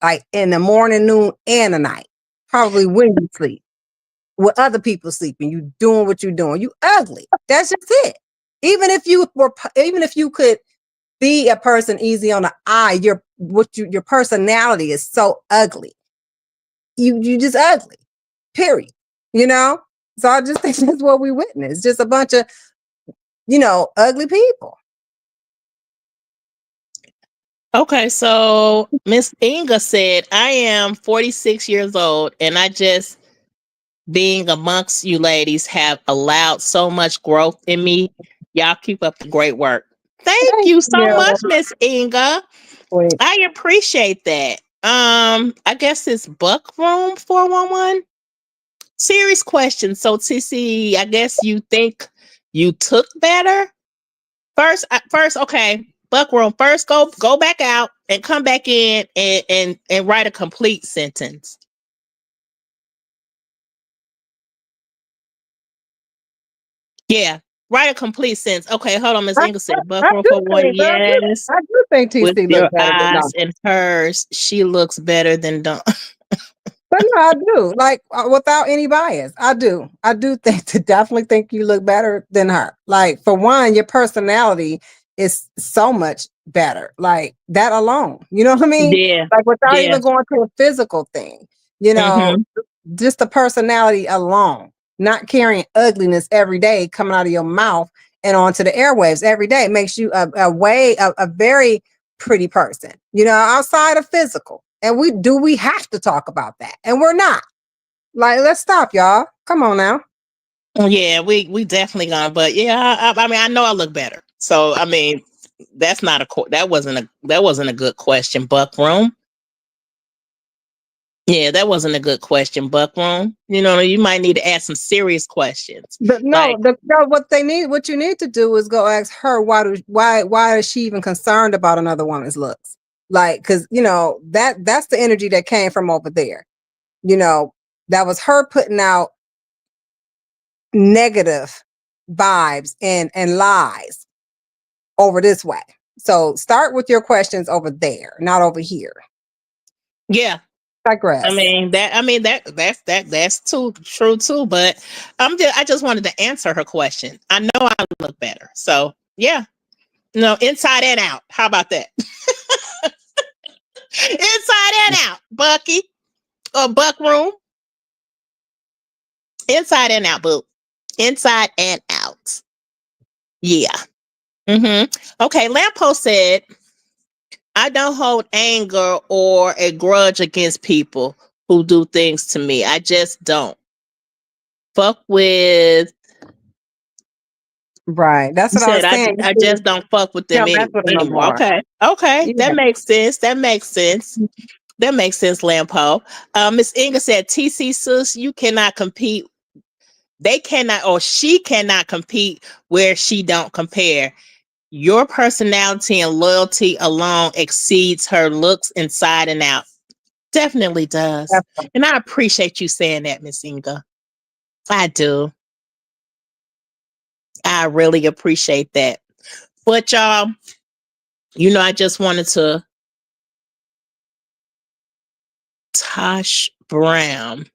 Like in the morning, noon, and the night. Probably when you sleep. With other people sleeping. You doing what you're doing. You ugly. That's just it. Even if you could be a person easy on the eye, your personality is so ugly. You just ugly. Period. So I just think that's what we witnessed. Just a bunch of, ugly people. Okay, so Miss Inga said, I am 46 years old and I just, being amongst you ladies, have allowed so much growth in me. Y'all keep up the great work. Thank you so much, Miss Inga. Wait. I appreciate that. I guess it's Buckroom 411. Serious question. So, TC, I guess you think you took better? First, okay, Buckroom. First, go back out and come back in and write a complete sentence. Yeah, write a complete sentence. Okay, hold on, Miss Inga said Buckroom 411. Yes, I do think TC with looks your better than eyes and hers, she looks better than Dawn. But no, I do. Like without any bias, I do. I do definitely think you look better than her. Like for one, your personality is so much better. Like that alone, you know what I mean? Yeah. Like without even going to a physical thing, just the personality alone, not carrying ugliness every day coming out of your mouth and onto the airwaves every day. It makes you a very pretty person, outside of physical. And we have to talk about that. And we're not. Like, let's stop, y'all. Come on now. Yeah, we definitely gonna, but yeah, I mean, I know I look better. So I mean, that wasn't a good question, Buckroom. Yeah, that wasn't a good question, Buckroom. You might need to ask some serious questions. But no, what you need to do is go ask her why is she even concerned about another woman's looks? Like, because that's the energy that came from over there. That was her putting out negative vibes and lies over this way. So start with your questions over there, not over here. Yeah. Digress. I mean that's too true too, but I just wanted to answer her question. I know I look better. So yeah. Inside and out. How about that? Inside and out, Bucky. Or Buckroom. Inside and out, boo. Inside and out. Yeah. Okay, Lamppost said, I don't hold anger or a grudge against people who do things to me. I just don't. Fuck with. Right. That's what I was saying. I just don't fuck with them anymore. Okay. Yeah. That makes sense. That makes sense, Lampo. Miss Inga said, TC sis, you cannot compete. They cannot, or she cannot compete where she don't compare. Your personality and loyalty alone exceeds her looks inside and out. Definitely does. Definitely. And I appreciate you saying that, Miss Inga. I do. I really appreciate that. But y'all, I just wanted to Tosh Brown.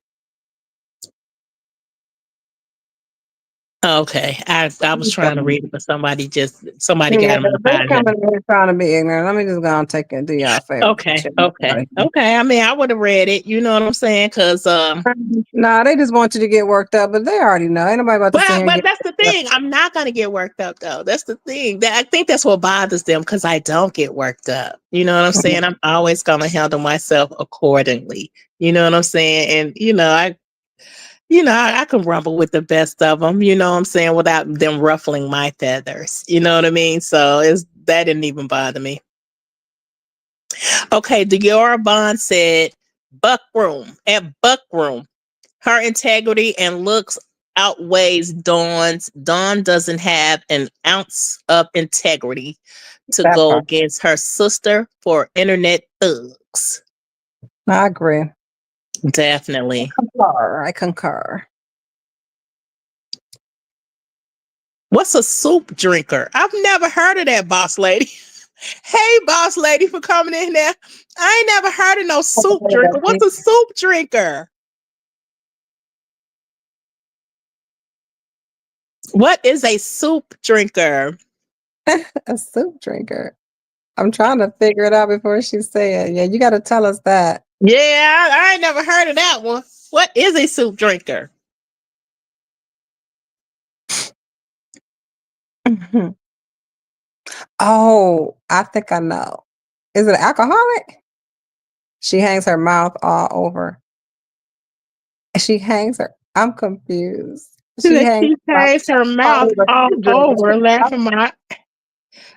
Okay, I was trying to read it, but somebody got him on the trying to be ignorant. Let me just go and take it. Do y'all a favor. Okay. I mean, I would have read it. You know what I'm saying? Because nah, they just want you to get worked up, but they already know. Ain't nobody about to say. But that's the thing. I'm not gonna get worked up though. That's the thing. I think that's what bothers them because I don't get worked up. You know what I'm saying? I'm always gonna handle myself accordingly. You know what I'm saying? And I can rumble with the best of them, you know what I'm saying, without them ruffling my feathers. You know what I mean? So that didn't even bother me. Okay, Diora Bond said, Buckroom, her integrity and looks outweighs Dawn's. Dawn doesn't have an ounce of integrity to go against her sister for internet thugs. I agree. Definitely. I concur. What's a soup drinker? I've never heard of that, boss lady. Hey, boss lady, for coming in there. I ain't never heard of no soup drinker. What's a soup drinker? What is a soup drinker? A soup drinker. I'm trying to figure it out before she say it. Yeah, you got to tell us that. Yeah, I ain't never heard of that one. What is a soup drinker? Oh, I think I know. Is it an alcoholic? She hangs her mouth all over. I'm confused. She hangs her mouth all over, laughing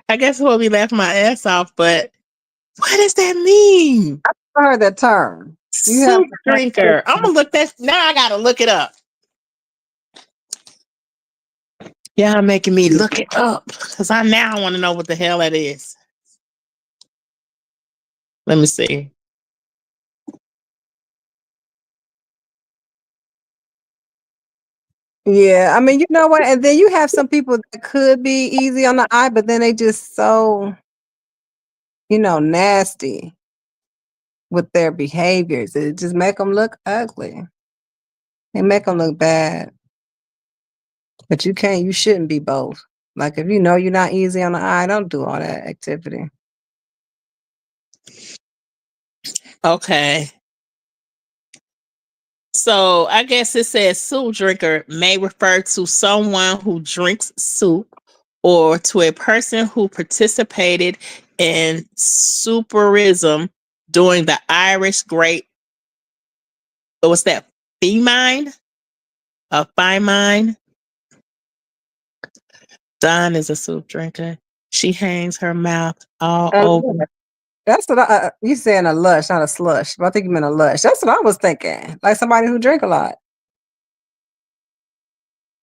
I guess we'll be laughing my ass off, but what does that mean? I heard that term. Soup drinker. I'm gonna look that now. I gotta look it up. Y'all making me look it up because I now want to know what the hell that is. Let me see. Yeah, I mean, you know what? And then you have some people that could be easy on the eye, but then they just so, nasty with their behaviors. It just make them look ugly. They make them look bad. But you shouldn't be both. Like, if you know you're not easy on the eye, don't do all that activity. Okay. So I guess it says soup drinker may refer to someone who drinks soup or to a person who participated in superism during the Irish Great, what's that, famine? A famine? Dawn is a soup drinker. She hangs her mouth all A over. lush. That's what you saying, a lush, not a slush. But I think you meant a lush. That's what I was thinking. Like somebody who drink a lot.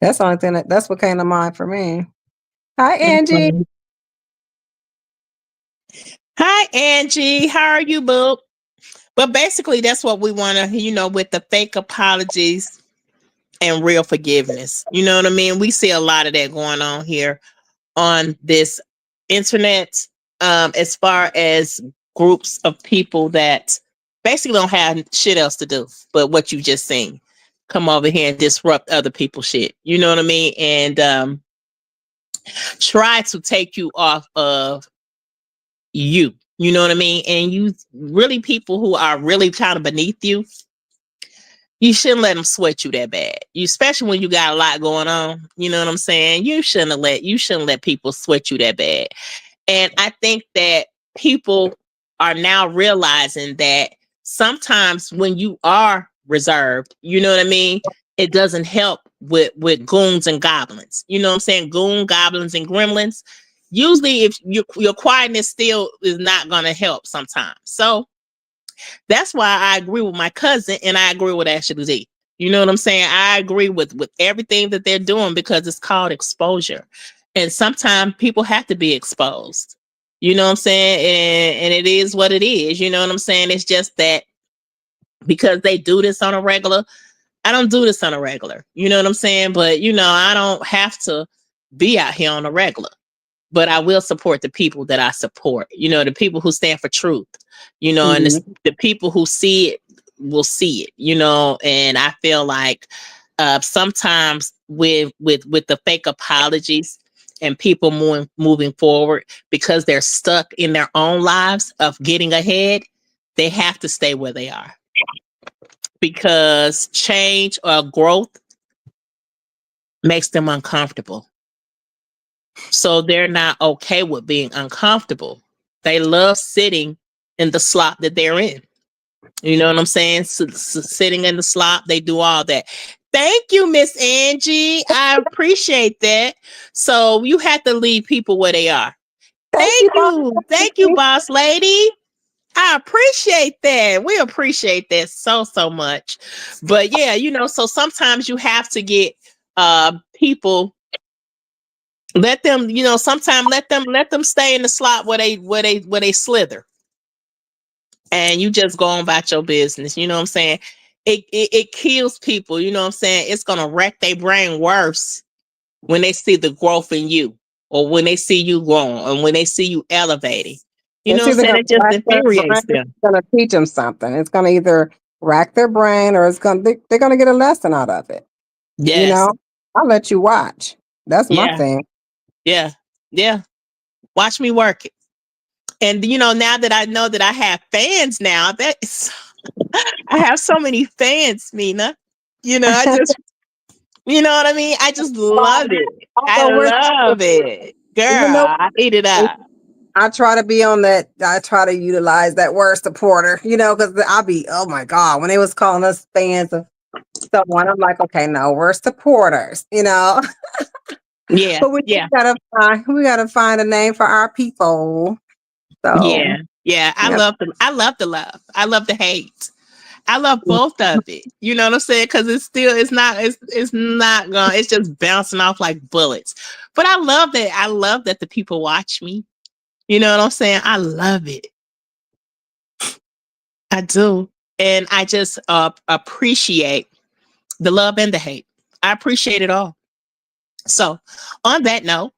That's the only thing that's what came to mind for me. Hi, Angie. Hi, Angie. How are you, boo? But basically, that's what we want to, with the fake apologies and real forgiveness. You know what I mean? We see a lot of that going on here on this internet, as far as groups of people that basically don't have shit else to do but what you just seen. Come over here and disrupt other people's shit. You know what I mean? And try to take you off of you. You know what I mean? And you really, people who are really kind of beneath you, you shouldn't let them sweat you that bad. You, especially when you got a lot going on. You know what I'm saying? You shouldn't let people sweat you that bad. And I think that people are now realizing that sometimes when you are reserved, you know what I mean, it doesn't help with goons and goblins. You know what I'm saying? Goon, goblins, and gremlins. Usually, if your quietness still is not going to help sometimes. So that's why I agree with my cousin and I agree with Ashley Z. You know what I'm saying? I agree with everything that they're doing because it's called exposure. And sometimes people have to be exposed. You know what I'm saying? And it is what it is. You know what I'm saying? It's just that because they do this on a regular, I don't do this on a regular. You know what I'm saying? But, I don't have to be out here on a regular. But I will support the people that I support, the people who stand for truth, and the people who see it will see it, and I feel like sometimes with the fake apologies and people moving forward because they're stuck in their own lives of getting ahead, they have to stay where they are because change or growth makes them uncomfortable. So they're not okay with being uncomfortable. They love sitting in the slop that they're in. You know what I'm saying? Sitting in the slop, they do all that. Thank you, Miss Angie. I appreciate that. So you have to leave people where they are. Thank you. Thank you, boss lady. I appreciate that. We appreciate that so much. But yeah, so sometimes you have to get people, let them, sometimes let them stay in the slot where they slither. And you just go on about your business. You know what I'm saying? It kills people, you know what I'm saying? It's gonna wreck their brain worse when they see the growth in you, or when they see you growing, or when they see you elevating. You know what I'm saying? It just infuriates them. It's gonna teach them something. It's gonna either rack their brain or they're gonna get a lesson out of it. Yes. I'll let you watch. That's my thing. Yeah. Watch me work it. And now that I know that I have fans now, I have so many fans, Mina. I just, you know what I mean? I just love it. I love it. Girl, I eat it up. I try to be on that. I try to utilize that word supporter, because I'll be, oh my God, when they was calling us fans of someone, I'm like, okay, no, we're supporters, Yeah. But we gotta find a name for our people. So yeah. I love the love. I love the hate. I love both of it. You know what I'm saying? Because it's just bouncing off like bullets. But I love that. I love that the people watch me. You know what I'm saying? I love it. I do. And I just appreciate the love and the hate. I appreciate it all. So on that note,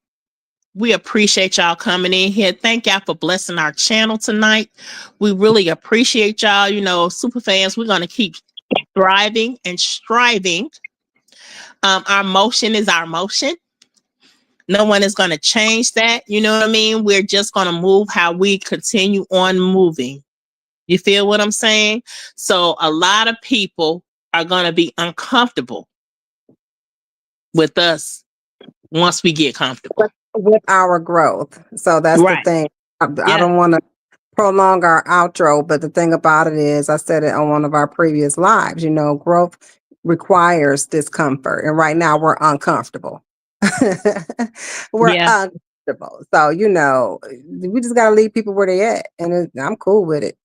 we appreciate y'all coming in here. Thank y'all for blessing our channel tonight. We really appreciate y'all. Super fans, we're going to keep thriving and striving. Our motion is our motion. No one is going to change that. You know what I mean? We're just going to move how we continue on moving. You feel what I'm saying? So a lot of people are going to be uncomfortable with us once we get comfortable. with our growth. So that's the Right. thing. I Yeah. don't want to prolong our outro, but the thing about it is, I said it on one of our previous lives, growth requires discomfort. And right now we're uncomfortable. We're Yeah. uncomfortable. So, we just got to leave people where they at. And I'm cool with it.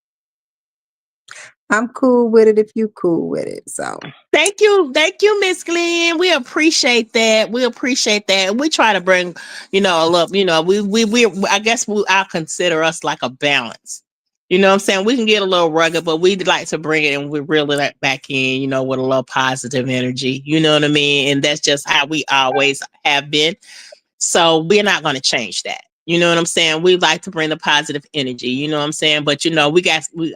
I'm cool with it if you cool with it. So Thank you, Miss Glenn. We appreciate that. We appreciate that. We try to bring, a little, we I guess I'll consider us like a balance. You know what I'm saying? We can get a little rugged, but we'd like to bring it and we reel it back in, with a little positive energy. You know what I mean? And that's just how we always have been. So we're not going to change that. You know what I'm saying? We like to bring the positive energy. You know what I'm saying? But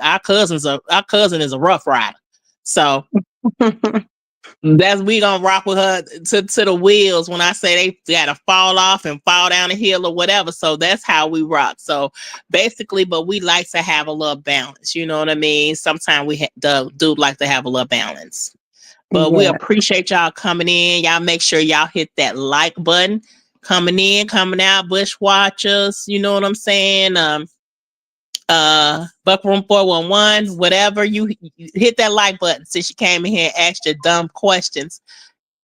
our cousin is a rough rider. So that's we gonna rock with her to the wheels. When I say they gotta fall off and fall down the hill or whatever, so that's how we rock. So basically, but we like to have a little balance. You know what I mean? Sometimes we do like to have a little balance. But we yeah, appreciate y'all coming in. Y'all make sure y'all hit that like button. Coming in, coming out, Bushwatchers. You know what I'm saying? Buckroom 411, whatever, you hit that like button. Since you came in here and asked your dumb questions,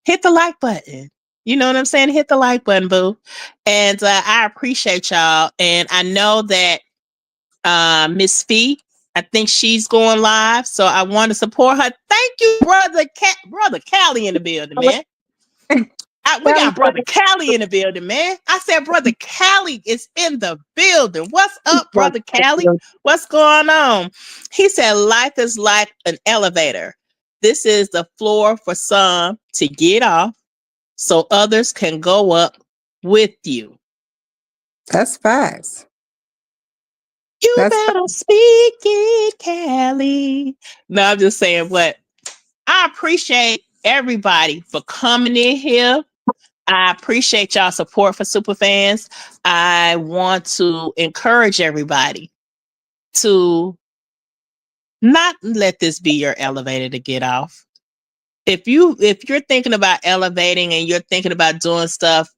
hit the like button. You know what I'm saying? Hit the like button, boo. And I appreciate y'all. And I know that Miss Fee, I think she's going live, so I want to support her. Thank you, brother Callie in the building, man. We got brother Callie in the building, man. I said brother Callie is in the building. What's up, brother Callie? What's going on? He said life is like an elevator. This is the floor for some to get off so others can go up with you. that's facts. You That's better speak it, Callie. No, I'm just saying what I appreciate everybody for coming in here. I appreciate y'all support for Superfans. I want to encourage everybody to not let this be your elevator to get off. If you're thinking about elevating and you're thinking about doing stuff,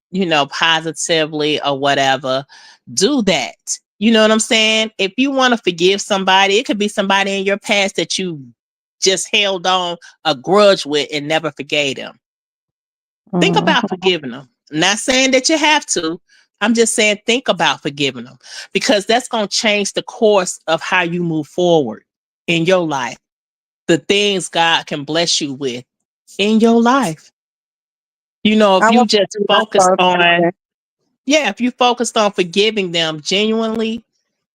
positively or whatever, do that. You know what I'm saying? If you want to forgive somebody, it could be somebody in your past that you just held on a grudge with and never forgave them. Think about forgiving them. I'm not saying that you have to. I'm just saying think about forgiving them, because that's going to change the course of how you move forward in your life. The things God can bless you with in your life. If I you want just to focused on, if you focused on forgiving them genuinely,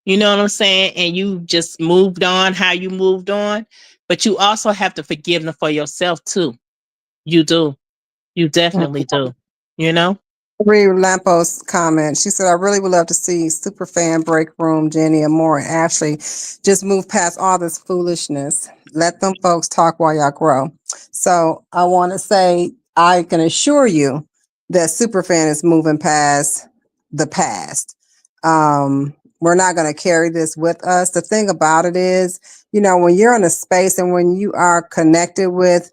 you know what I'm saying? And you just moved on how you moved on, but you also have to forgive them for yourself too. You do. You definitely do. You know? Read Lampos' comment. She said, I really would love to see Superfan Break Room, Jenny, and more, and Ashley just move past all this foolishness. Let them folks talk while y'all grow. So I want to say, I can assure you that Superfan is moving past the past. We're not going to carry this with us. The thing about it is, when you're in a space and when you are connected with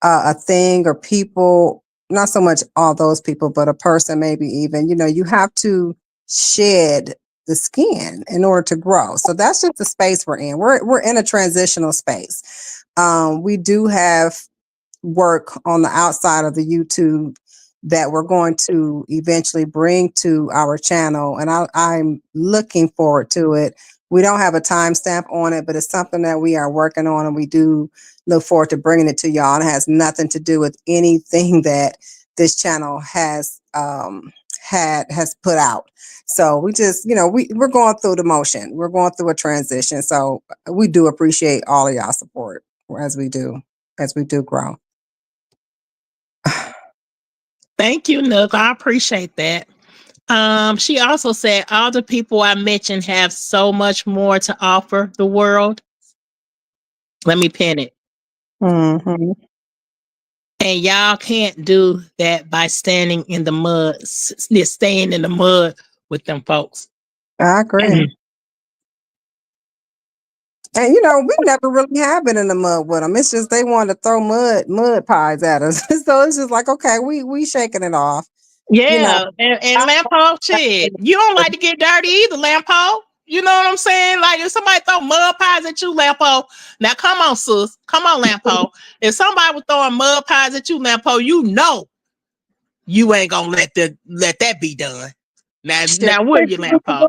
a thing or people, not so much all those people, but a person, maybe even, you have to shed the skin in order to grow. So that's just the space we're in. We're in a transitional space. We do have work on the outside of the YouTube that we're going to eventually bring to our channel, and I'm looking forward to it. We don't have a timestamp on it, but it's something that we are working on, and we do look forward to bringing it to y'all. And it has nothing to do with anything that this channel has put out. So we just, we're going through the motion. We're going through a transition. So we do appreciate all of y'all support as we do grow. Thank you, Nook. I appreciate that. She also said all the people I mentioned have so much more to offer the world. Let me pin it. Mm-hmm. And y'all can't do that by standing in the mud, staying in the mud with them folks. I agree. And we never really have been in the mud with them. It's just they want to throw mud pies at us. So it's just like, okay, we shaking it off. You know, Yeah, and Lampo, shit, you don't like to get dirty either, Lampo. You know what I'm saying? Like if somebody throw mud pies at you, Lampo. Now come on, sis. Come on, Lampo. If somebody was throwing mud pies at you, Lampo, you know you ain't gonna let that be done. Now will you, Lampo?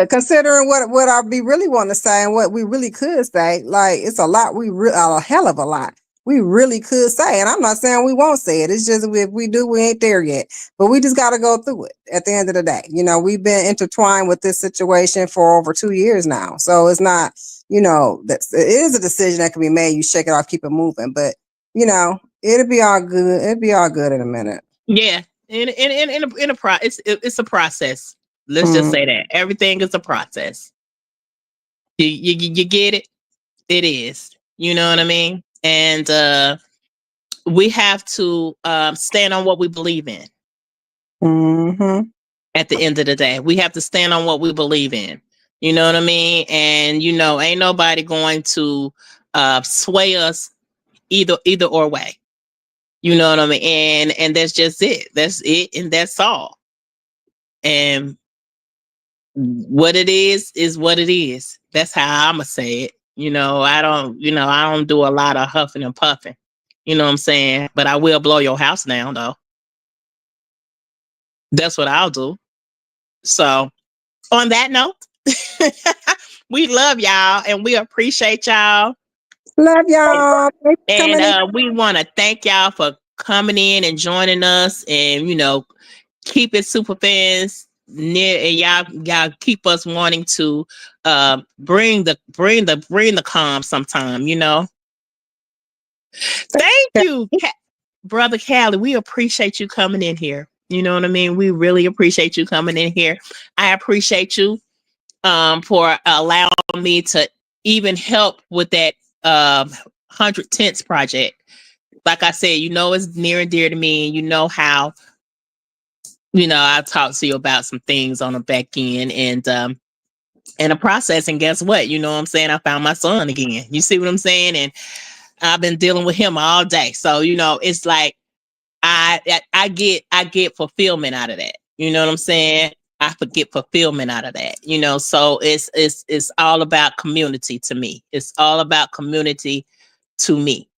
considering what I be really want to say and what we really could say, like it's a lot. A hell of a lot we really could say, and I'm not saying we won't say it. It's just if we do, we ain't there yet. But we just got to go through it. At the end of the day, you know, we've been intertwined with this situation for over 2 years now, so it's not, you know, that it is a decision that can be made. You shake it off, keep it moving, but you know, it'll be all good. It'll be all good in a minute. Yeah, it's a process. Let's just say that everything is a process. You get it? It is. You know what I mean? And we have to stand on what we believe in. Mm-hmm. At the end of the day, we have to stand on what we believe in. You know what I mean? And you know, ain't nobody going to sway us either or way. You know what I mean? And that's just it. That's it, and that's all. And what it is what it is. That's how I'ma say it. You know, I don't do a lot of huffing and puffing. You know what I'm saying? But I will blow your house down though. That's what I'll do. So on that note, we love y'all and we appreciate y'all. Love y'all. And we want to thank y'all for coming in and joining us, and you know, keep it super fans near, and y'all keep us wanting to bring the calm sometime, you know. Thank you, brother Callie. We appreciate you coming in here. You know what I mean? We really appreciate you coming in here. I appreciate you for allowing me to even help with that 100 Tents project. Like I said, you know, it's near and dear to me, and you know how, you know, I talked to you about some things on the back end and a process. And guess what? You know what I'm saying? I found my son again. You see what I'm saying? And I've been dealing with him all day. So, you know, it's like I get fulfillment out of that. You know what I'm saying? I get fulfillment out of that. You know, so it's all about community to me. It's all about community to me.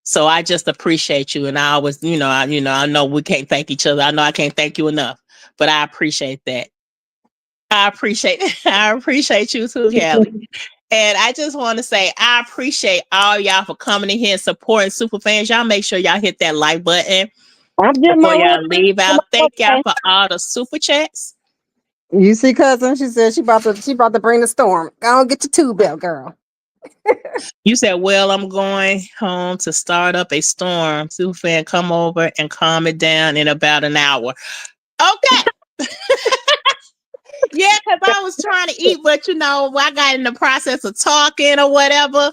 So I just appreciate you, and I always, I know we can't thank each other. I know I can't thank you enough, but I appreciate that. I appreciate you too, Callie. And I just want to say I appreciate all y'all for coming in here and supporting Superfans. Y'all make sure y'all hit that like button before y'all leave out. Thank y'all for all the super chats. You see, cousin, she said she about to bring the storm. Go on, get your tube belt, girl. You said, well, I'm going home to start up a storm. Superfan, come over and calm it down in about an hour. Okay. Yeah, because I was trying to eat, but you know, I got in the process of talking or whatever.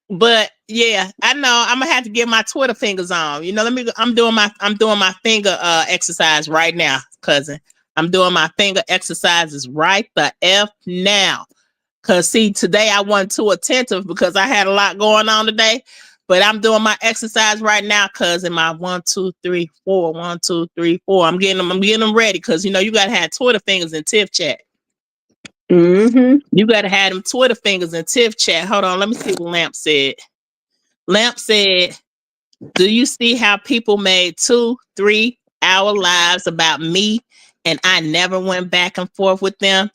But yeah, I know I'm gonna have to get my Twitter fingers on. You know, I'm doing my finger exercise right now, cousin. I'm doing my finger exercises right the F now. Cause see, today I wasn't too attentive because I had a lot going on today. But I'm doing my exercise right now, cousin. My 1, 2, 3, 4, 1, 2, 3, 4. I'm getting them ready because you know you gotta have Twitter fingers in Tiff chat. Mm-hmm. You gotta have them Twitter fingers in Tiff chat. Hold on, let me see what Lamp said. Lamp said, "Do you see how people made 2-3 hour lives about me, and I never went back and forth with them?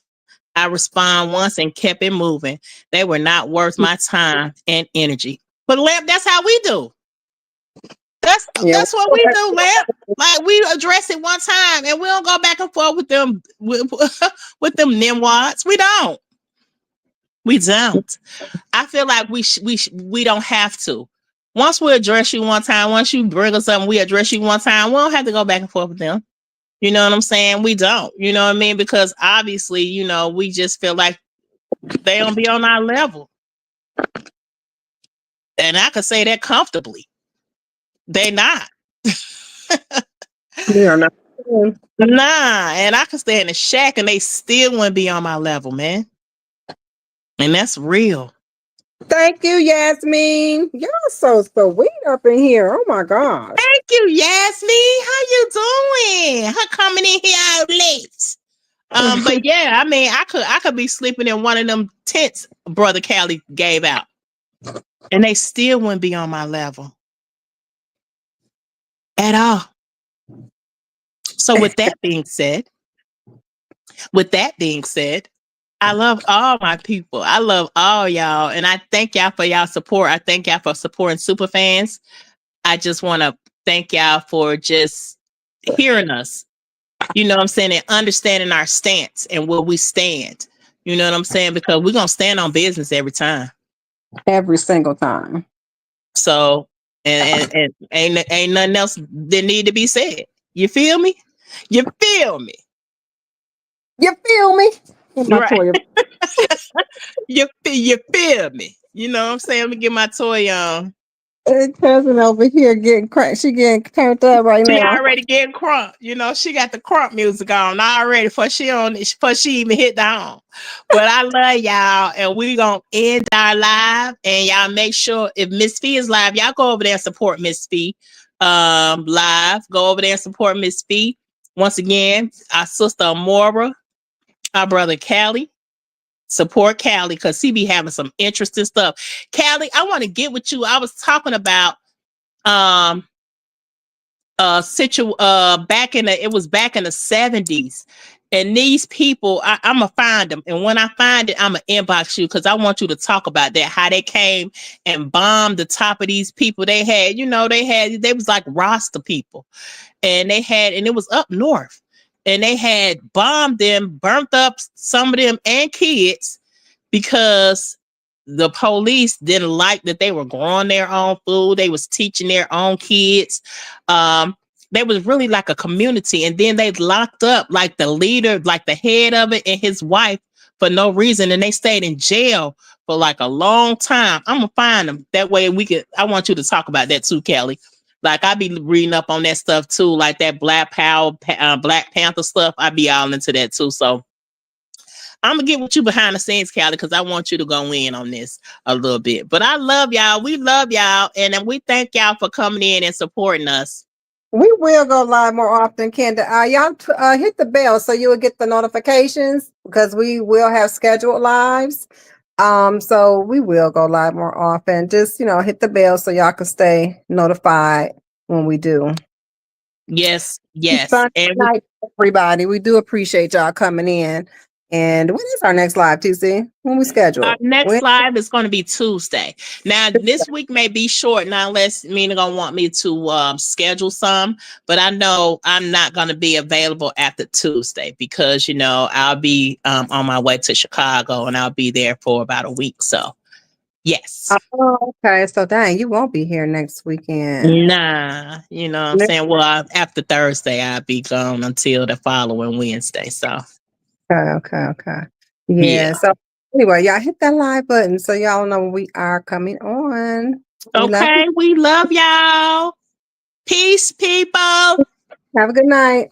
I respond once and kept it moving. They were not worth my time and energy." But Lamp, that's how we do. That's what we do, Lamp. Like we address it one time and we don't go back and forth with them with them nimwads. We don't. We don't. I feel like we don't have to. Once we address you one time, once you bring us something, we address you one time. We don't have to go back and forth with them. You know what I'm saying? We don't. You know what I mean? Because obviously, you know, we just feel like they don't be on our level. And I could say that comfortably. They not. They are not. Nah. And I could stay in the shack and they still wouldn't be on my level, man. And that's real. Thank you, Yasmin. Y'all so sweet up in here. Oh my gosh. Thank you, Yasmin. How you doing? Her coming in here out late. But yeah, I mean, I could be sleeping in one of them tents Brother Callie gave out, and they still wouldn't be on my level at all. So with that being said, I love all my people. I love all y'all, and I thank y'all for y'all support. I thank y'all for supporting Superfans. I just want to thank y'all for just hearing us. You know what I'm saying? And understanding our stance and where we stand. You know what I'm saying? Because we're going to stand on business every time. Every single time. So, and ain't nothing else that need to be said. You feel me? You feel me? You feel me? Right. you feel me? You know what I'm saying? Let me get my toy on. Cousin over here getting cracked. She getting turned up right She now. already getting crunk. You know, she got the crunk music on already before she even hit the home. But I love y'all, and we gonna end our live. And y'all make sure if Miss Fee is live, y'all go over there and support Miss Fee. Live. Go over there and support Miss Fee. Once again, our sister Amora, our brother Callie. Support Callie because she be having some interesting stuff. Callie, I want to get with you. I was talking about back in it was back in the 70s, and these people I'm gonna find them, and when I find it I'm gonna inbox you because I want you to talk about that, how they came and bombed the top of these people. They had, they was like Rasta people, and it was up north, and they had bombed them, burnt up some of them and kids because the police didn't like that they were growing their own food. They was teaching their own kids. They was really like a community. And then they locked up like the leader, like the head of it and his wife for no reason. And they stayed in jail for like a long time. I'm going to find them. That way I want you to talk about that too, Kelly. Like I be reading up on that stuff too, like that Black Panther stuff. I be all into that too. So I'm gonna get with you behind the scenes, Callie, because I want you to go in on this a little bit. But I love y'all. We love y'all, and we thank y'all for coming in and supporting us. We will go live more often, Kenda. Y'all hit the bell so you will get the notifications because we will have scheduled lives. So we will go live more often. Just hit the bell so y'all can stay notified when we do. Yes. Fun And night, everybody. We do appreciate y'all coming in. And when is our next live, TC? When we schedule? Our next live is going to be Tuesday. Now, this week may be short, now unless Mina gonna want me to schedule some. But I know I'm not going to be available after Tuesday because I'll be on my way to Chicago, and I'll be there for about a week. So, yes. Oh, okay. So dang, you won't be here next weekend. Nah, you know what I'm saying? Well, after Thursday, I'll be gone until the following Wednesday. So, Okay. Yeah. So anyway, y'all hit that live button so y'all know when we are coming on. We love y'all. Peace, people. Have a good night.